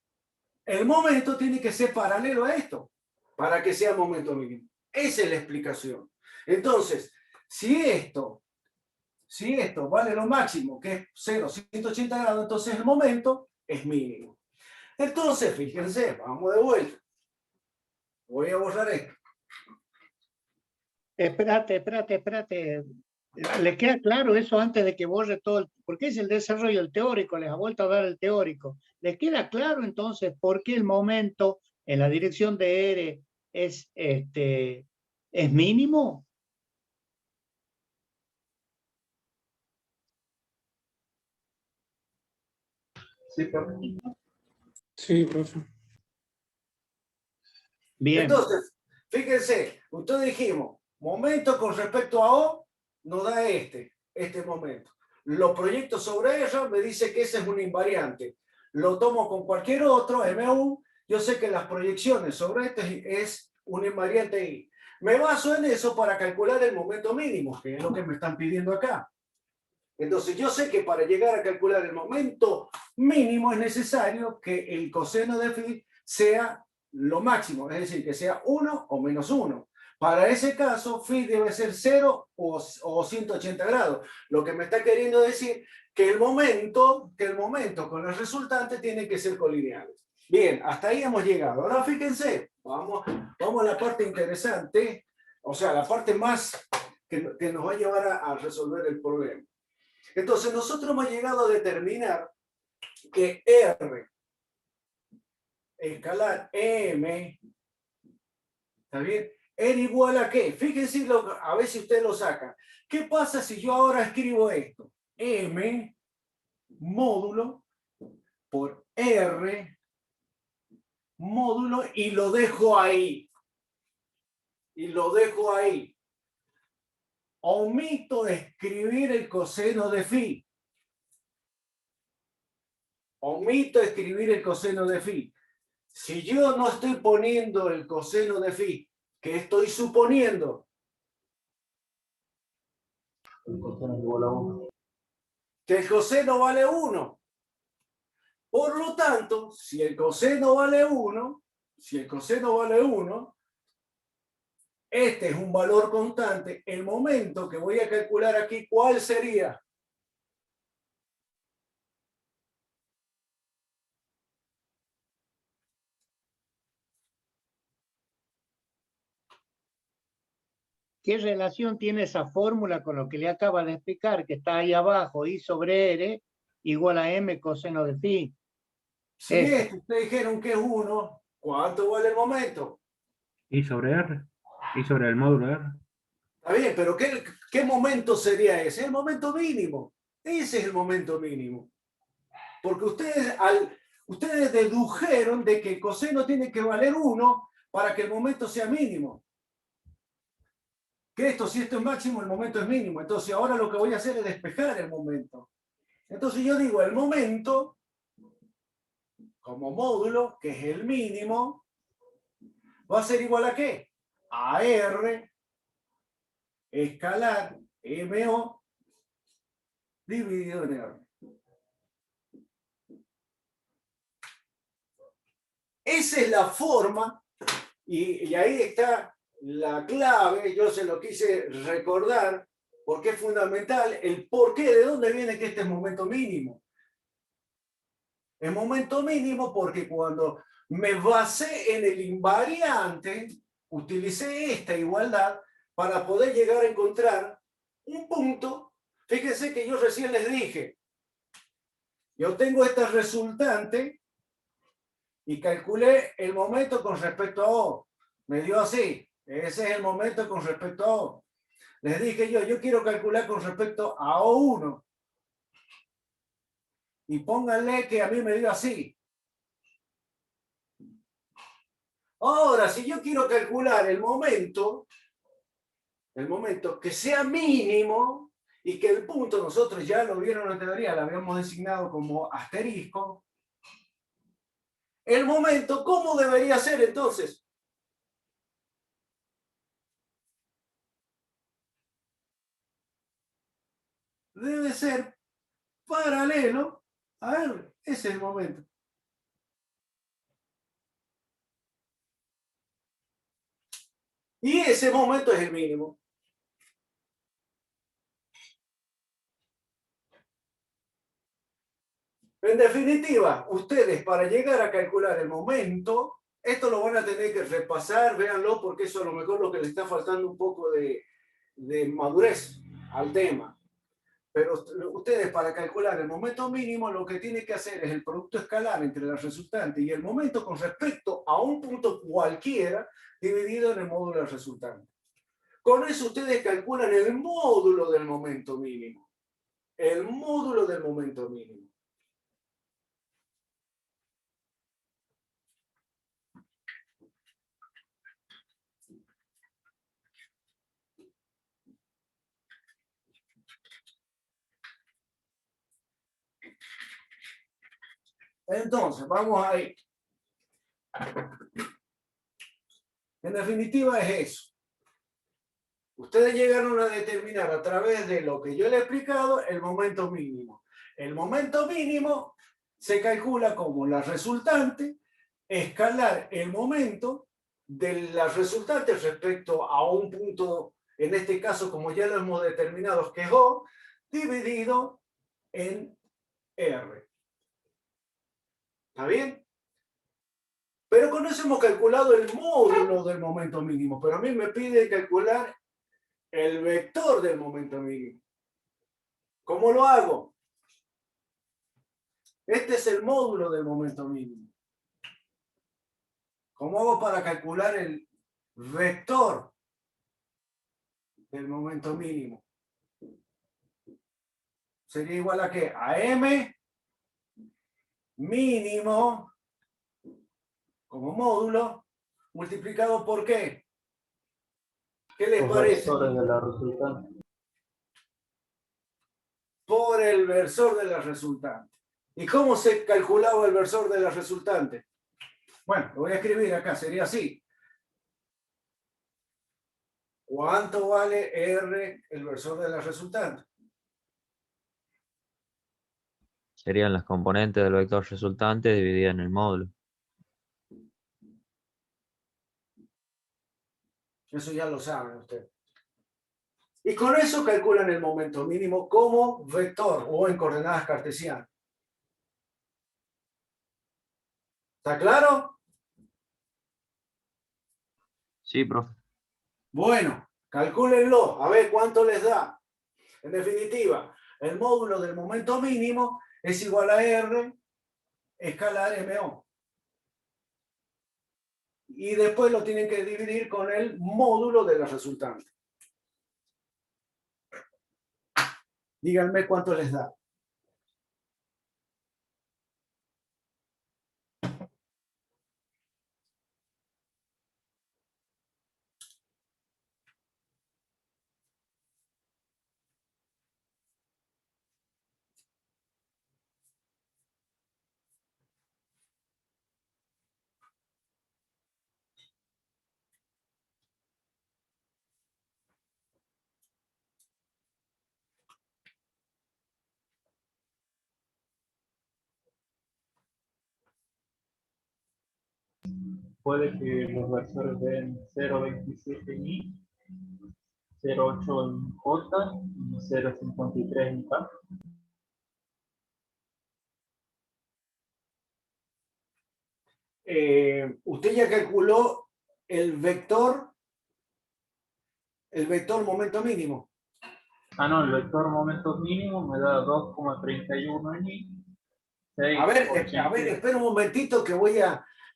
el momento tiene que ser paralelo a esto para que sea momento mínimo. Esa es la explicación. Entonces, si esto vale lo máximo, que es 0, 180 grados, entonces el momento es mínimo. Entonces, fíjense, vamos de vuelta. Voy a borrar esto. Espérate. ¿Le queda claro eso antes de que borre todo? Porque es el desarrollo del teórico, les ha vuelto a dar el teórico. ¿Les queda claro entonces por qué el momento en la dirección de R es mínimo? Sí, profe. Sí, profe. Bien. Entonces, fíjense, ustedes dijimos, momento con respecto a O nos da este momento. Lo proyecto sobre eso, me dice que ese es un invariante. Lo tomo con cualquier otro, MU, yo sé que las proyecciones sobre este es un invariante I. Me baso en eso para calcular el momento mínimo, que es lo que me están pidiendo acá. Entonces yo sé que para llegar a calcular el momento mínimo es necesario que el coseno de phi sea lo máximo, es decir, que sea 1 o menos 1. Para ese caso, phi debe ser 0 o 180 grados. Lo que me está queriendo decir que el momento con el resultante tiene que ser colineales. Bien, hasta ahí hemos llegado. Ahora fíjense, vamos a la parte interesante, o sea, la parte más que nos va a llevar a resolver el problema. Entonces nosotros hemos llegado a determinar que R escalar M, ¿está bien? ¿Era igual a qué? Fíjense, a ver si usted lo saca. ¿Qué pasa si yo ahora escribo esto? M módulo por R módulo y lo dejo ahí. Omito escribir el coseno de phi. Si yo no estoy poniendo el coseno de phi, ¿qué estoy suponiendo? El coseno es igual a 1. Que el coseno vale 1. Por lo tanto, si el coseno vale 1, este es un valor constante, el momento que voy a calcular aquí, ¿cuál sería? ¿Qué relación tiene esa fórmula con lo que le acaba de explicar, que está ahí abajo, I sobre R igual a M coseno de phi? Si ustedes dijeron que es 1, ¿cuánto vale el momento? I sobre R. I sobre el módulo R. Está bien, pero ¿qué momento sería ese? El momento mínimo. Ese es el momento mínimo. Porque ustedes dedujeron de que el coseno tiene que valer 1 para que el momento sea mínimo. Que si esto es máximo, el momento es mínimo. Entonces ahora lo que voy a hacer es despejar el momento. Entonces yo digo, el momento, como módulo, que es el mínimo, va a ser igual a ¿qué? A R escalar MO dividido en R. Esa es la forma, y ahí está la clave, yo se lo quise recordar, porque es fundamental el por qué, de dónde viene que este es momento mínimo. Es momento mínimo porque cuando me basé en el invariante, utilicé esta igualdad para poder llegar a encontrar un punto. Fíjense que yo recién les dije, yo tengo esta resultante y calculé el momento con respecto a O. Me dio así. Ese es el momento con respecto a O. Les dije yo quiero calcular con respecto a O1. Y pónganle que a mí me dio así. Ahora, si yo quiero calcular el momento que sea mínimo y que el punto, nosotros ya lo vieron en la teoría, lo habíamos designado como asterisco, el momento, ¿cómo debería ser entonces? Debe ser paralelo a R. Ese es el momento. Y ese momento es el mínimo. En definitiva, ustedes para llegar a calcular el momento, esto lo van a tener que repasar, véanlo, porque eso a lo mejor lo que le está faltando un poco de madurez al tema. Pero ustedes para calcular el momento mínimo lo que tienen que hacer es el producto escalar entre la resultante y el momento con respecto a un punto cualquiera dividido en el módulo del resultante. Con eso ustedes calculan el módulo del momento mínimo. El módulo del momento mínimo. Entonces, vamos ahí. En definitiva es eso. Ustedes llegaron a determinar a través de lo que yo le he explicado el momento mínimo. El momento mínimo se calcula como la resultante escalar el momento de la resultante respecto a un punto, en este caso como ya lo hemos determinado, que es O, dividido en R. ¿Está bien? Pero con eso hemos calculado el módulo del momento mínimo, pero a mí me pide calcular el vector del momento mínimo. ¿Cómo lo hago? Este es el módulo del momento mínimo. ¿Cómo hago para calcular el vector del momento mínimo? Sería igual a ¿qué? A M mínimo como módulo multiplicado por ¿qué? ¿Qué les parece? De la resultante. Por el versor de la resultante. ¿Y cómo se calculaba el versor de la resultante? Bueno, lo voy a escribir acá, sería así. ¿Cuánto vale R, el versor de la resultante? Serían las componentes del vector resultante divididas en el módulo. Eso ya lo saben ustedes. Y con eso calculan el momento mínimo como vector o en coordenadas cartesianas. ¿Está claro? Sí, profe. Bueno, calcúlenlo, a ver cuánto les da. En definitiva, el módulo del momento mínimo es igual a R escalar MO. Y después lo tienen que dividir con el módulo de la resultante. Díganme cuánto les da. Puede que los vectores den 0,27 en I, 0,8 en J y 0,53 en K. Usted ya calculó el vector momento mínimo. Ah, no, el vector momento mínimo me da 2,31 en I. A ver, espera un momentito que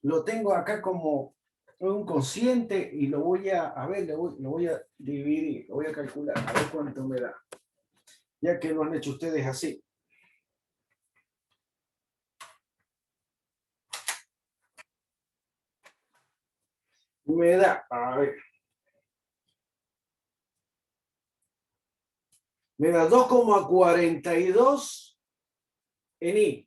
lo tengo acá como un cociente y lo voy a ver, lo voy a dividir, lo voy a calcular, a ver cuánto me da. Ya que lo han hecho ustedes así. Me da, a ver. Me da 2,42 en I.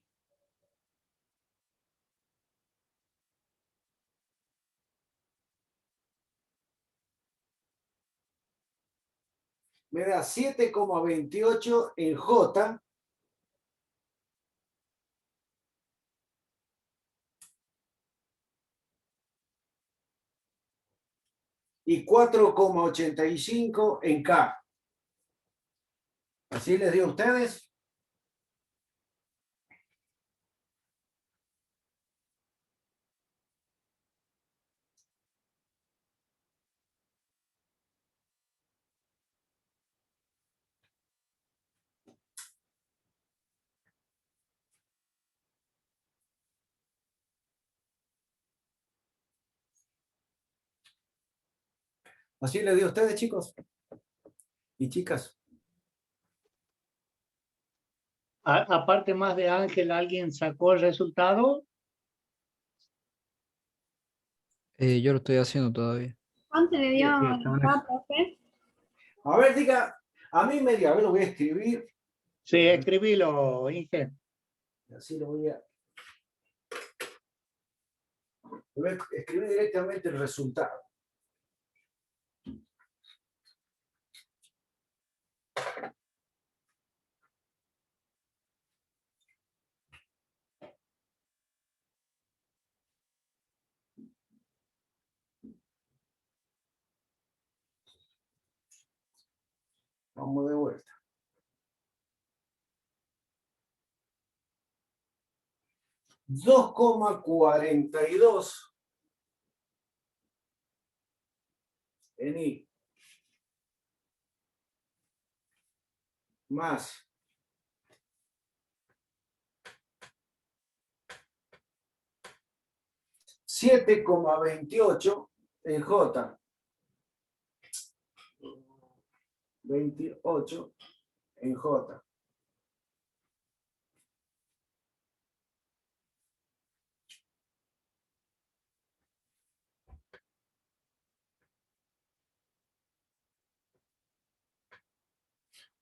Me da 7,28 en J. Y 4,85 en K. ¿Así les dio a ustedes? ¿Así les dio a ustedes, chicos? Y chicas. Aparte más de Ángel, ¿alguien sacó el resultado? Yo lo estoy haciendo todavía. ¿Cuánto le dio Sí, el resultado, profe? A ver, diga, a mí media, a ver, lo voy a escribir. Sí, escribilo, Inge. Así lo voy a escribir directamente el resultado. Vamos de vuelta. $2,42 en I más 7,28 en J. 28 en J.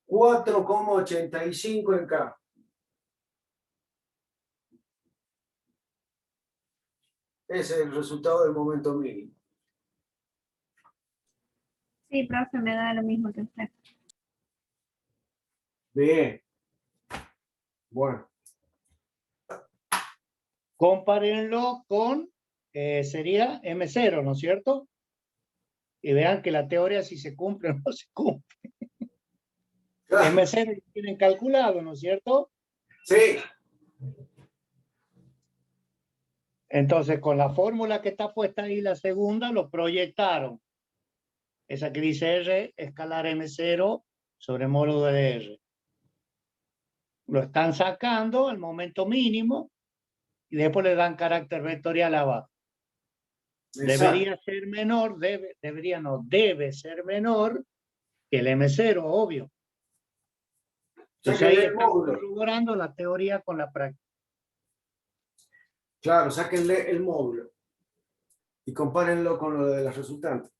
$4,85 en K. Ese es el resultado del momento mínimo. Sí, profe, me da lo mismo que usted. Bien. Bueno. Compárenlo con, sería M0, ¿no es cierto? Y vean que la teoría si se cumple o no se cumple. M0 lo tienen calculado, ¿no es cierto? Sí. Entonces, con la fórmula que está puesta ahí, la segunda, lo proyectaron. Esa que dice R, escalar M0 sobre módulo de R. Lo están sacando al momento mínimo y después le dan carácter vectorial abajo. Debería ser menor, debe ser menor que el M0, obvio. Entonces ahí están corroborando la teoría con la práctica. Claro, sáquenle el módulo y compárenlo con lo de las resultantes.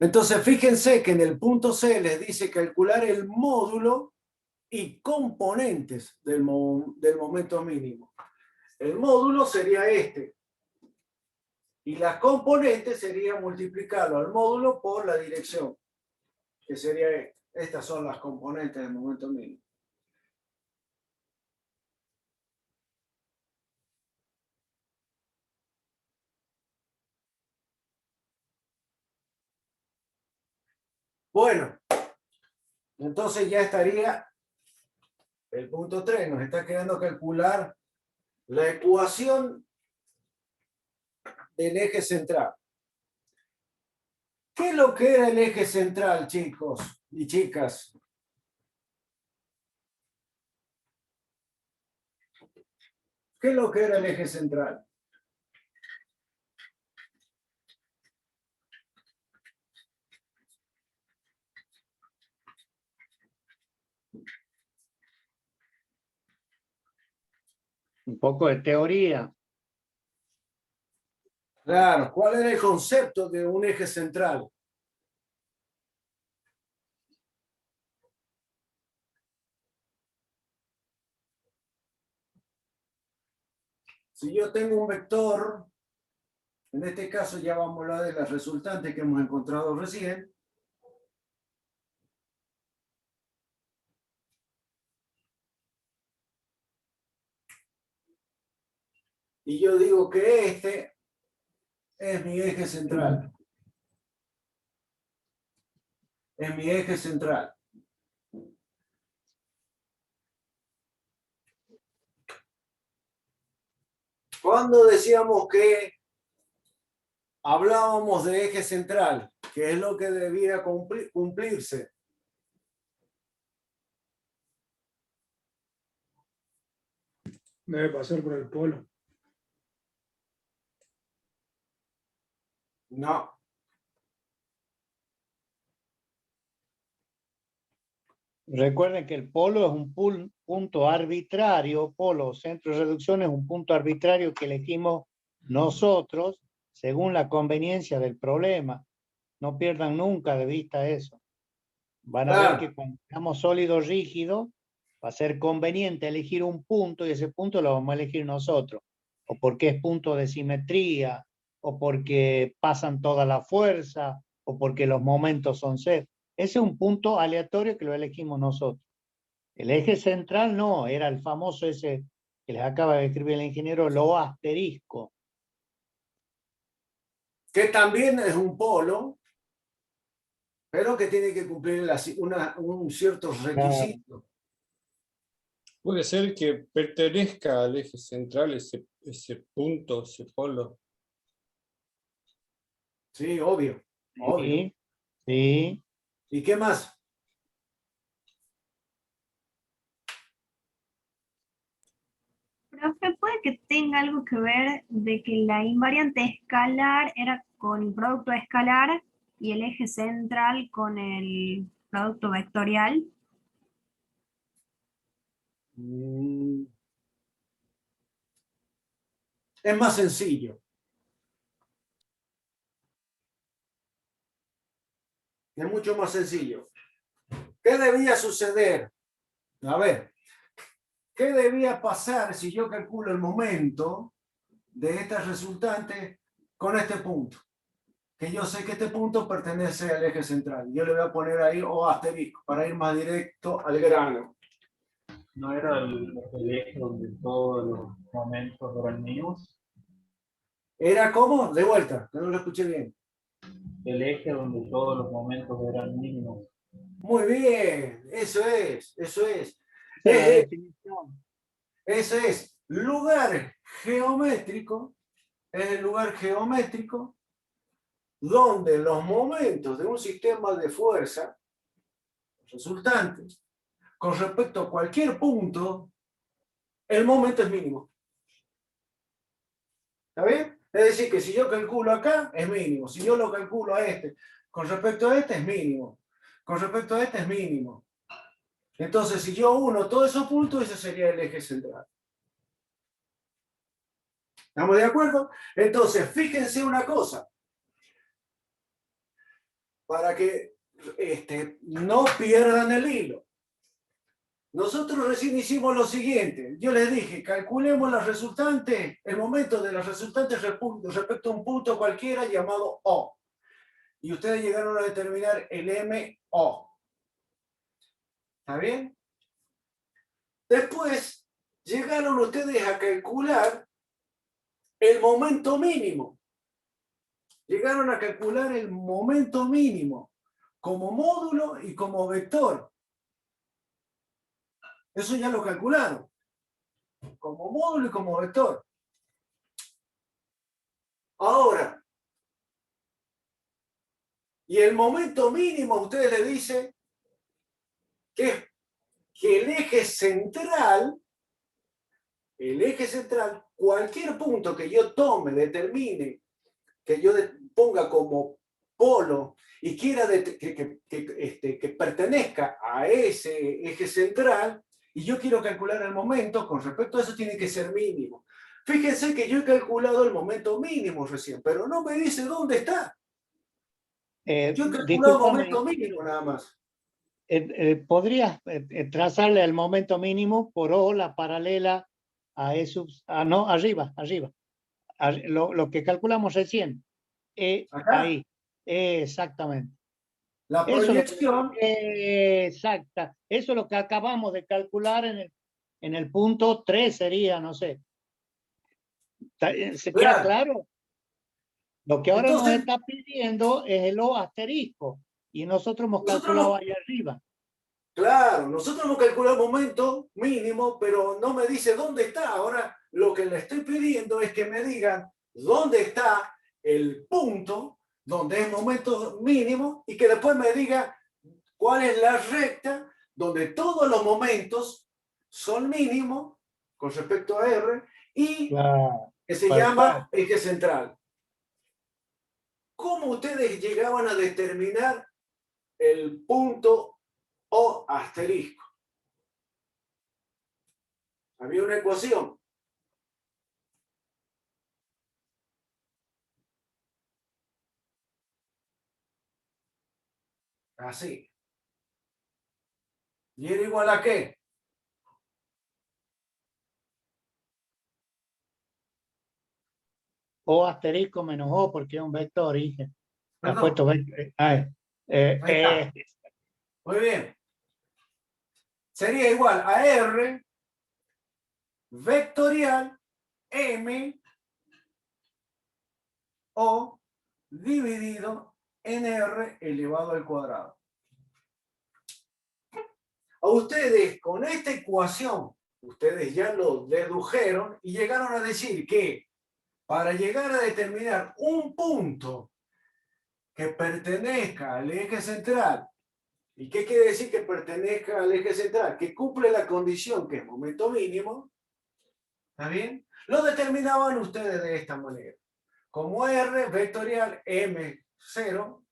Entonces, fíjense que en el punto C les dice calcular el módulo y componentes del momento mínimo. El módulo sería este. Y las componentes sería multiplicarlo al módulo por la dirección, que sería esta. Estas son las componentes del momento mínimo. Bueno, entonces ya estaría el punto 3. Nos está quedando calcular la ecuación del eje central. ¿Qué es lo que era el eje central, chicos y chicas? ¿Qué es lo que era el eje central? Un poco de teoría. Claro, ¿cuál era el concepto de un eje central? Si yo tengo un vector, en este caso ya vamos a hablar de las resultantes que hemos encontrado recién. Y yo digo que este es mi eje central. Es mi eje central. Cuando decíamos que hablábamos de eje central, ¿qué es lo que debía cumplirse? Debe pasar por el polo. No. Recuerden que el polo es un punto arbitrario, polo, centro de reducción es un punto arbitrario que elegimos nosotros según la conveniencia del problema. No pierdan nunca de vista eso. Van a ver que cuando estamos sólido rígido, va a ser conveniente elegir un punto y ese punto lo vamos a elegir nosotros. O porque es punto de simetría, o porque pasan toda la fuerza, o porque los momentos son cero. Ese es un punto aleatorio que lo elegimos nosotros. El eje central no, era el famoso ese que les acaba de escribir el ingeniero, lo asterisco. Que también es un polo, pero que tiene que cumplir un cierto requisito. Puede ser que pertenezca al eje central ese punto, ese polo. Sí, obvio. Obvio. Sí. ¿Y qué más? Profe, puede que tenga algo que ver de que la invariante escalar era con el producto escalar y el eje central con el producto vectorial. Es más sencillo. Es mucho más sencillo. ¿Qué debía suceder? A ver, ¿qué debía pasar si yo calculo el momento de esta resultante con este punto? Que yo sé que este punto pertenece al eje central. Yo le voy a poner ahí O asterisco para ir más directo al grano. ¿No era el eje donde todos los momentos eran mínimos? ¿Era cómo? De vuelta, que no lo escuché bien. El eje donde todos los momentos eran mínimos. Muy bien, eso es, eso es. Esa es la definición. Eso es lugar geométrico, es el lugar geométrico donde los momentos de un sistema de fuerza resultantes con respecto a cualquier punto, el momento es mínimo. ¿Está bien? Es decir, que si yo calculo acá, es mínimo. Si yo lo calculo a este, con respecto a este, es mínimo. Con respecto a este, es mínimo. Entonces, si yo uno todos esos puntos, ese sería el eje central. ¿Estamos de acuerdo? Entonces, fíjense una cosa. Para que no pierdan el hilo. Nosotros recién hicimos lo siguiente. Yo les dije, calculemos la resultante, el momento de la resultante respecto a un punto cualquiera llamado O. Y ustedes llegaron a determinar el MO. ¿Está bien? Después llegaron ustedes a calcular el momento mínimo. Llegaron a calcular el momento mínimo como módulo y como vector. Eso ya lo calcularon. Como módulo y como vector. Ahora, y el momento mínimo, ustedes le dicen que el eje central, cualquier punto que yo tome, determine, que yo ponga como polo y quiera que pertenezca a ese eje central, y yo quiero calcular el momento, con respecto a eso tiene que ser mínimo. Fíjense que yo he calculado el momento mínimo recién, pero no me dice dónde está. Yo he calculado el Discúlpame, momento mínimo nada más. ¿podrías trazarle el momento mínimo por O, la paralela a E sub... Ah, no, arriba. Lo que calculamos recién. ¿Acá? Ahí. Exactamente. La Eso es lo proyección. exacta. Eso es lo que acabamos de calcular en el punto 3 sería, no sé. ¿Se queda claro? Lo que ahora Entonces, nos está pidiendo es el O asterisco. Y nosotros hemos calculado ahí arriba. Claro, nosotros hemos calculado el momento mínimo, pero no me dice dónde está. Ahora lo que le estoy pidiendo es que me digan dónde está el punto donde es momento mínimo y que después me diga cuál es la recta donde todos los momentos son mínimos con respecto a R y que se llama eje central. ¿Cómo ustedes llegaban a determinar el punto O asterisco? Había una ecuación. Así. ¿Y era igual a qué? O asterisco menos O porque es un vector, dije. Perdón. Puesto Ahí está. Muy bien. Sería igual a R vectorial M O dividido en R elevado al cuadrado. A ustedes, con esta ecuación, ustedes ya lo dedujeron y llegaron a decir que para llegar a determinar un punto que pertenezca al eje central, ¿y qué quiere decir que pertenezca al eje central? Que cumple la condición que es momento mínimo, ¿está bien? Lo determinaban ustedes de esta manera, como R vectorial M0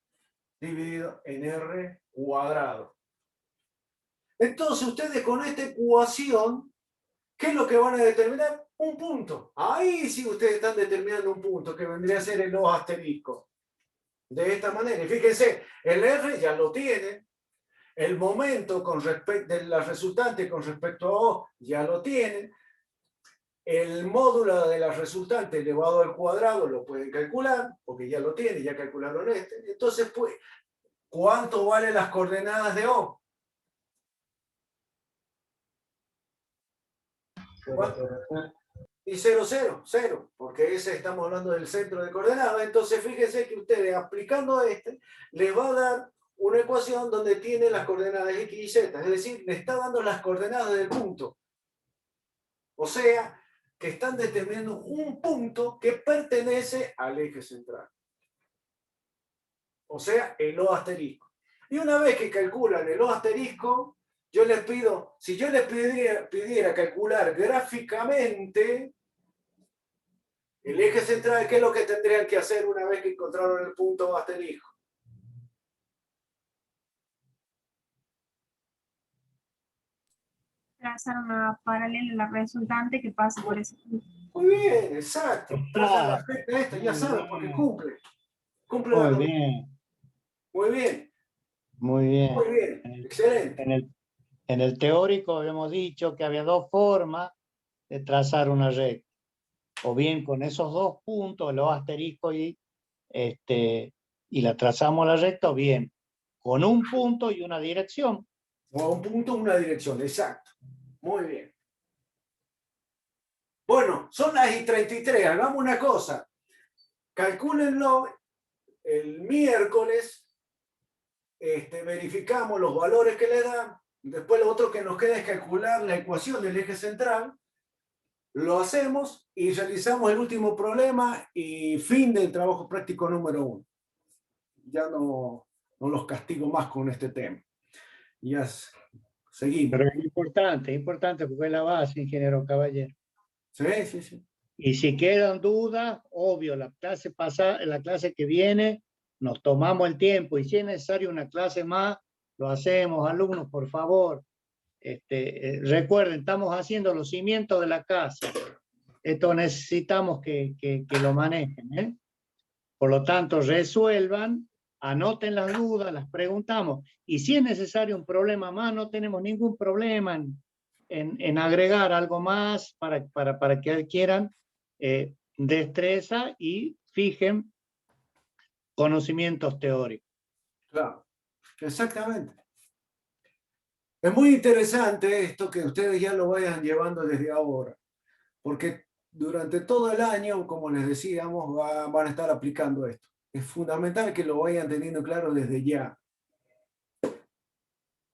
dividido en R cuadrado. Entonces ustedes con esta ecuación, ¿qué es lo que van a determinar? Un punto. Ahí sí ustedes están determinando un punto, que vendría a ser el O asterisco. De esta manera. Y fíjense, el R ya lo tienen. El momento con respecto de la resultante con respecto a O ya lo tienen. El módulo de la resultante elevado al cuadrado lo pueden calcular, porque ya lo tienen, ya calcularon este. Entonces, pues, ¿cuánto valen las coordenadas de O? Y 0, 0, 0, porque ese estamos hablando del centro de coordenadas. Entonces, fíjense que ustedes aplicando este, les va a dar una ecuación donde tiene las coordenadas X y Z, es decir, le está dando las coordenadas del punto. O sea, que están determinando un punto que pertenece al eje central. O sea, el O asterisco. Y una vez que calculan el O asterisco, yo les pido, si yo les pidiera calcular gráficamente el eje central, ¿qué es lo que tendrían que hacer una vez que encontraron el punto O asterisco? Trazar una paralela a la resultante que pase por ese punto. Muy bien, exacto. Trazan la recta esta, ya saben, porque cumple. Cumple la condición. bien. Muy bien. Muy bien. Muy bien. Excelente. En el teórico habíamos dicho que había dos formas de trazar una recta. O bien con esos dos puntos, los asteriscos y la trazamos la recta, o bien con un punto y una dirección. O un punto, una dirección, exacto. Muy bien. Bueno, son las 1:33. Hagamos una cosa. Calcúlenlo el miércoles. Verificamos los valores que le dan. Después lo otro que nos queda es calcular la ecuación del eje central. Lo hacemos y realizamos el último problema y fin del trabajo práctico número 1. Ya no los castigo más con este tema. Ya seguimos. Pero es importante porque es la base, ingeniero Caballero. Sí, sí, sí. Y si quedan dudas, obvio, la clase que viene, nos tomamos el tiempo. Y si es necesario una clase más, lo hacemos, alumnos, por favor. Recuerden, estamos haciendo los cimientos de la casa. Esto necesitamos que lo manejen, ¿eh? Por lo tanto, resuelvan, anoten las dudas, las preguntamos. Y si es necesario un problema más, no tenemos ningún problema en agregar algo más para que adquieran destreza y fijen conocimientos teóricos. Claro, exactamente. Es muy interesante esto que ustedes ya lo vayan llevando desde ahora, porque durante todo el año, como les decíamos, van a estar aplicando esto. Es fundamental que lo vayan teniendo claro desde ya.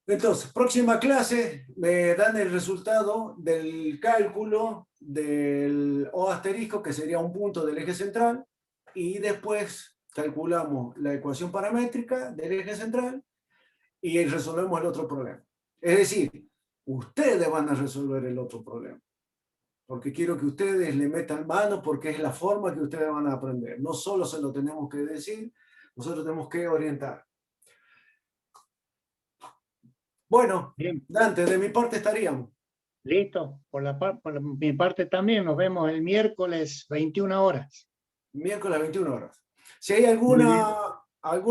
Entonces, próxima clase me dan el resultado del cálculo del O asterisco, que sería un punto del eje central, y después calculamos la ecuación paramétrica del eje central y resolvemos el otro problema. Es decir, ustedes van a resolver el otro problema, porque quiero que ustedes le metan mano, porque es la forma que ustedes van a aprender. No solo se lo tenemos que decir, nosotros tenemos que orientar. Bueno, Bien. Dante, de mi parte estaríamos. Listo, por mi parte también, nos vemos el miércoles 21 horas. Miércoles 21 horas. Si hay algún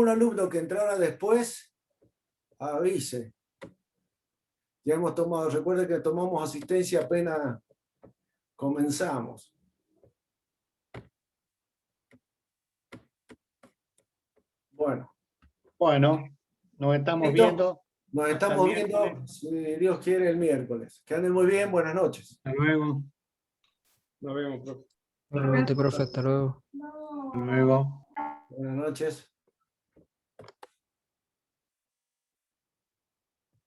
alumno que entrara después, avise. Ya hemos tomado, recuerden que tomamos asistencia apenas comenzamos. Bueno, nos estamos ¿Listo? viendo. Nos Hasta estamos el viendo, miércoles. si Dios quiere, el miércoles. Que anden muy bien, buenas noches. Hasta luego. Nos vemos, profe. Igualmente, profe, hasta luego. Hasta luego. Buenas noches.